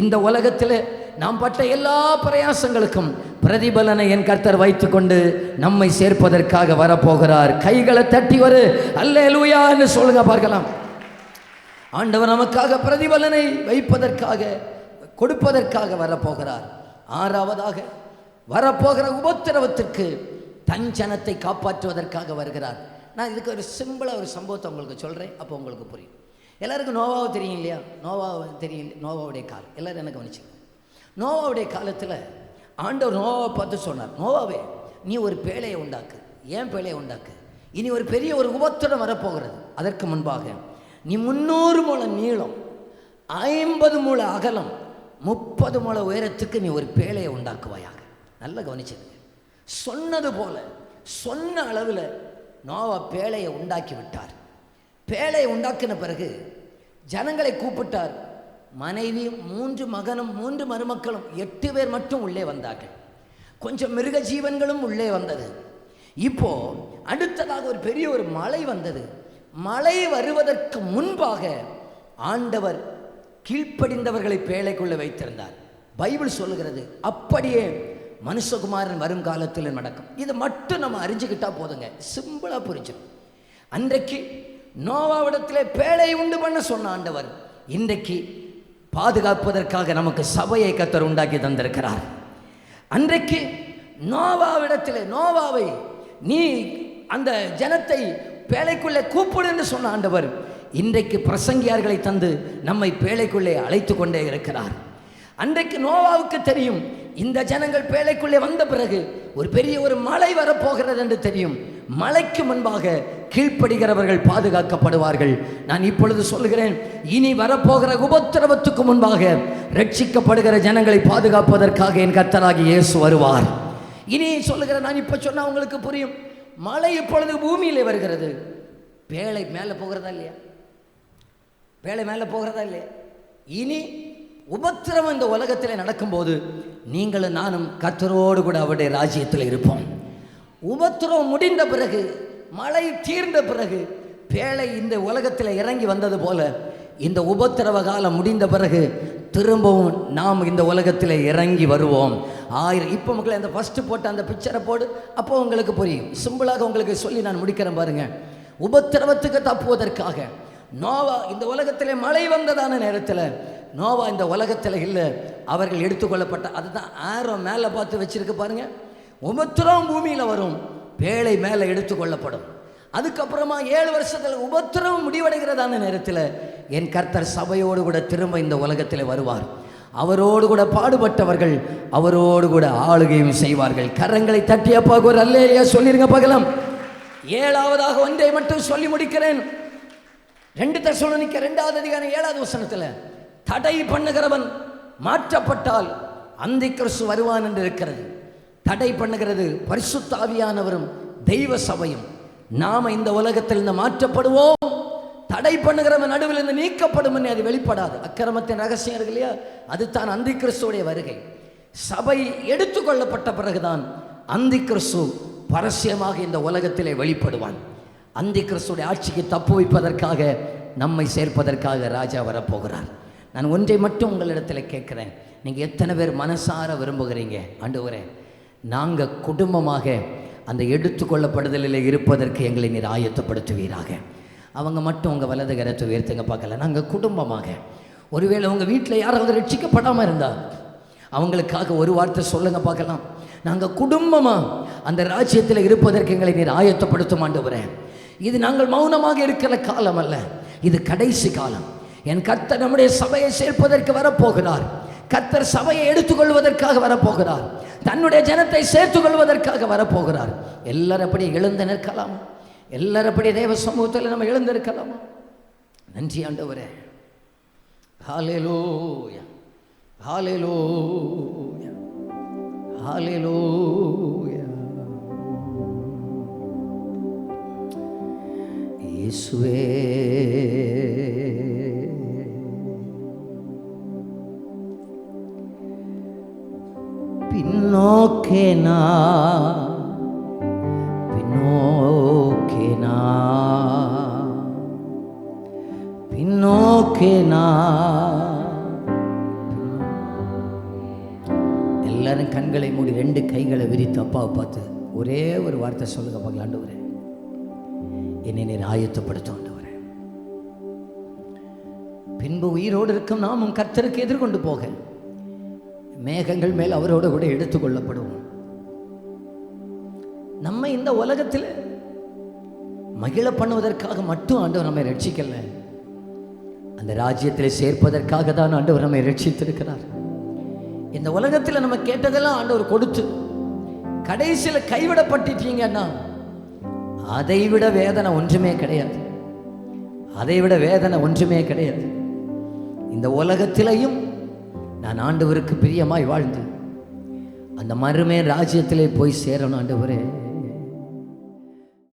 இந்த உலகத்தில் நாம் பட்ட எல்லா பிரயாசங்களுக்கும் பிரதிபலனை என் கர்த்தர் வைத்துக்கொண்டு நம்மை சேர்ப்பதற்காக வரப்போகிறார். கைகளை தட்டி வரு அல்லேலூயா என்று சொல்லுங்க பார்க்கலாம். ஆண்டவர் நமக்காக பிரதிபலனை வைப்பதற்காக கொடுப்பதற்காக வரப்போகிறார். ஆறாவதாக, வரப்போகிற உபத்திரவத்திற்கு தன் ஜனத்தை காப்பாற்றுவதற்காக வருகிறார். நான் இதுக்கு ஒரு சிம்பிளாக ஒரு சம்பவத்தை உங்களுக்கு சொல்கிறேன், அப்போ உங்களுக்கு புரியும். எல்லாருக்கும் நோவாவை தெரியும் இல்லையா? நோவாவை தெரியும், நோவாவுடைய காலம் எல்லோரும் எனக்கு கவனிச்சுக்கோங்க. நோவாவுடைய காலத்தில் ஆண்டவர் நோவாவை பார்த்து சொன்னார், நோவாவே நீ ஒரு பேழையை உண்டாக்கு. ஏன் பேழையை உண்டாக்கு? இனி ஒரு பெரிய ஒரு உபத்திரம் வரப்போகிறது. அதற்கு முன்பாக நீ 300 முழம் நீளம், 50 முழம் அகலம், 30 முழம் உயரத்துக்கு நீ ஒரு பேழையை உண்டாக்குவாயாக. நல்லா கவனிச்சதுங்க. சொன்னது போல சொன்ன அளவில் நோவா பேழையை உண்டாக்கி விட்டார். பேழையை உண்டாக்கின பிறகு ஜனங்களை கூப்பிட்டார். மனைவியும் 3 மகனும் 3 மருமக்களும் 8 பேர் மட்டும் உள்ளே வந்தார்கள். கொஞ்சம் மிருக ஜீவன்களும் உள்ளே வந்தது. இப்போ அடுத்ததாக ஒரு பெரிய ஒரு மழை வந்தது. மழை வருவதற்கு முன்பாக ஆண்டவர் கீழ்ப்படிந்தவர்களை பேழைக்குள்ளே வைத்திருந்தார். பைபிள் சொல்லுகிறது அப்படியே மனுஷகுமாரன் வரும் காலத்தில் நடக்கும். இதை மட்டும் நம்ம அறிஞ்சுக்கிட்டா போதுங்க, சிம்பிளா புரிஞ்சிடும். அன்றைக்கு நோவாவிடத்திலே பேழை உண்டு பண்ண சொன்ன ஆண்டவர் இன்றைக்கு பாதுகாப்பதற்காக நமக்கு சபையை கர்த்தர் உண்டாக்கி தந்திருக்கிறார். அன்றைக்கு நோவாவிடத்திலே, நோவாவை நீ அந்த ஜனத்தை பேழைக்குள்ளே கூப்பிடு என்று சொன்ன ஆண்டவர் இன்றைக்கு பிரசங்கியார்களை தந்து நம்மை பேழைக்குள்ளே அழைத்து கொண்டே இருக்கிறார். அன்றைக்கு நோவாவுக்கு தெரியும், இந்த ஜனங்கள் பேழைக்குள்ளே வந்த பிறகு ஒரு பெரிய ஒரு மழை வரப்போகிறது என்று தெரியும். மழைக்கு முன்பாக கீழ்ப்படுகிறவர்கள் பாதுகாக்கப்படுவார்கள். நான் இப்பொழுது சொல்கிறேன், இனி வரப்போகிற உபத்திரவத்துக்கு முன்பாக ரட்சிக்கப்படுகிற ஜனங்களை பாதுகாப்பதற்காக என் கர்த்தராகிய இயேசு வருவார். இனி சொல்லுகிறேன், நான் இப்போ சொன்னால் உங்களுக்கு புரியும். மழை இப்பொழுது பூமியிலே வருகிறது. பேழை மேலே போகிறதா இல்லையா? பேழை மேலே போகிறதா இல்லையா? இனி உபத்திரவம் இந்த உலகத்தில் நடக்கும்போது நீங்களும் நானும் கர்த்தரோடு கூட அவருடைய ராஜ்யத்தில் இருப்போம். உபத்திரவம் முடிந்த பிறகு, மழை தீர்ந்த பிறகு பேழை இந்த உலகத்தில் இறங்கி வந்தது போல இந்த உபத்திரவ காலம் முடிந்த பிறகு திரும்பவும் நாம் இந்த உலகத்தில் இறங்கி வருவோம். இப்போ மக்களை அந்த ஃபஸ்ட்டு போட்ட அந்த பிக்சரை போடு, அப்போ உங்களுக்கு புரியும். சிம்பிளாக உங்களுக்கு சொல்லி நான் முடிக்கிறேன் பாருங்க. உபத்திரவத்துக்கு தப்புவதற்காக நோவா இந்த உலகத்தில் மழை வந்ததான நேரத்தில் நோவா இந்த உலகத்தில் இல்லை, அவர்கள் எடுத்துக்கொள்ளப்பட்ட, அதுதான் ஆரோ மேலே பார்த்து வச்சிருக்கு பாருங்க. உபத்திரவம் பூமியில் வரும், பேழை மேலே எடுத்துக்கொள்ளப்படும். அதுக்கப்புறமா 7 வருஷத்தில் உபத்திரவம் முடிவடைகிறதான நேரத்தில் என் கர்த்தர் சபையோடு கூட திரும்ப இந்த உலகத்தில் வருவார். அவரோடு கூட பாடுபட்டவர்கள் அவரோடு கூட ஆளுகையும் செய்வார்கள். கரங்களை தட்டியப்பா ஒரு அல்லேலூயா சொல்லிருங்க பார்க்கலாம். 7ஆவதாக ஒன்றை மட்டும் சொல்லி முடிக்கிறேன். 2 தெசலோனிக்கேயர் 2ஆவது அதிகாரம் 7வது வசனத்தில் தடை பண்ணுகிறவன் மாற்றப்பட்டால் அந்திக்கிறிஸ்து வருவான் என்று இருக்கிறது. தடை பண்ணுகிறது பரிசுத்த ஆவியானவரும் தெய்வ சபையும். நாம இந்த உலகத்தில் இருந்து மாற்றப்படுவோம். தடை பண்ணுகிறவன் நடுவில் இருந்து நீக்கப்படும், அது வெளிப்படாது. அக்கிரமத்தின் ரகசியம் இருக்கு இல்லையா, அதுதான் அந்திக்கிறிஸ்துடைய வருகை. சபை எடுத்துக்கொள்ளப்பட்ட பிறகுதான் அந்திக்கிறிஸ்து பரஸ்யமாக இந்த உலகத்திலே வெளிப்படுவான். அந்திக்கிறிஸ்துடைய ஆட்சிக்கு தப்பு வைப்பதற்காக, நம்மை சேர்ப்பதற்காக ராஜா வரப்போகிறார். நான் ஒன்றை மட்டும் உங்களிடத்தில் கேட்குறேன், நீங்கள் எத்தனை பேர் மனசார விரும்புகிறீங்க? ஆண்டவரே, நாங்கள் குடும்பமாக அந்த எடுத்துக்கொள்ளப்படுதலில் இருப்பதற்கு எங்களை நீர் ஆயத்தப்படுத்துவீராக. அவங்க மட்டும் உங்கள் வலது கரத்தை உயர்த்துங்க பார்க்கல. நாங்கள் குடும்பமாக, ஒருவேளை உங்கள் வீட்டில் யாராவது ரட்சிக்கப்படாமல் இருந்தால் அவங்களுக்காக ஒரு வார்த்தை சொல்லுங்க பார்க்கலாம். நாங்கள் குடும்பமாக அந்த ராஜ்யத்தில் இருப்பதற்கு எங்களை நீர் ஆயத்தப்படுத்தும் ஆண்டவரே. இது நாங்கள் மௌனமாக இருக்கிற காலம் அல்ல, இது கடைசி காலம். என் கர்த்தர் நம்முடைய சபையை சேர்ப்பதற்கு வரப்போகிறார். கர்த்தர் சபையை எடுத்துக்கொள்வதற்காக வரப்போகிறார். தன்னுடைய ஜனத்தை சேர்த்துக் கொள்வதற்காக வரப்போகிறார். எல்லாரும் அப்படி எழுந்து நிற்கலாமா? எல்லாரும் அப்படி தேவ சமூகத்தில் நம்ம எழுந்திருக்கலாமா? நன்றி ஆண்டவரே. ஹல்லேலூயா, ஹல்லேலூயா, ஹல்லேலூயா. இயேசுவே, பின்னோக்கேனா பின்னோக்கேனா பின்னோக்கேனா எல்லாரும் கண்களை மூடி 2 கைகளை விரித்து அப்பாவை பார்த்து ஒரே ஒரு வார்த்தை சொல்லுங்க பார்க்கலாம். ஆண்டவரே, என்னை நீர் ஆயத்தப்படுத்த ஆண்டவரே, பின்பு உயிரோடு இருக்கும் நாமும் கர்த்தருக்கு எதிர்கொண்டு போக மேகங்கள் மேல் அவரோடு கூட எடுத்துக்கொள்ளப்படுவோம். நம்ம இந்த உலகத்தில் மகிழ பண்ணுவதற்காக மட்டும் ஆண்டவர் நம்மை ரட்சிக்கல, அந்த ராஜ்யத்தில் சேர்ப்பதற்காக தான் ஆண்டவர் நம்மை ரட்சித்திருக்கிறார். இந்த உலகத்தில் நம்ம கேட்டதெல்லாம் ஆண்டவர் கொடுத்து கடைசியில் கைவிடப்பட்டுட்டீங்கன்னா அதைவிட வேதனை ஒன்றுமே கிடையாது. அதைவிட வேதனை ஒன்றுமே கிடையாது. இந்த உலகத்திலையும் நான் ஆண்டவருக்கு பிரியமாய் வாழ்ந்து அந்த மறுமை ராஜ்யத்திலே போய் சேரணும் ஆண்டவரே.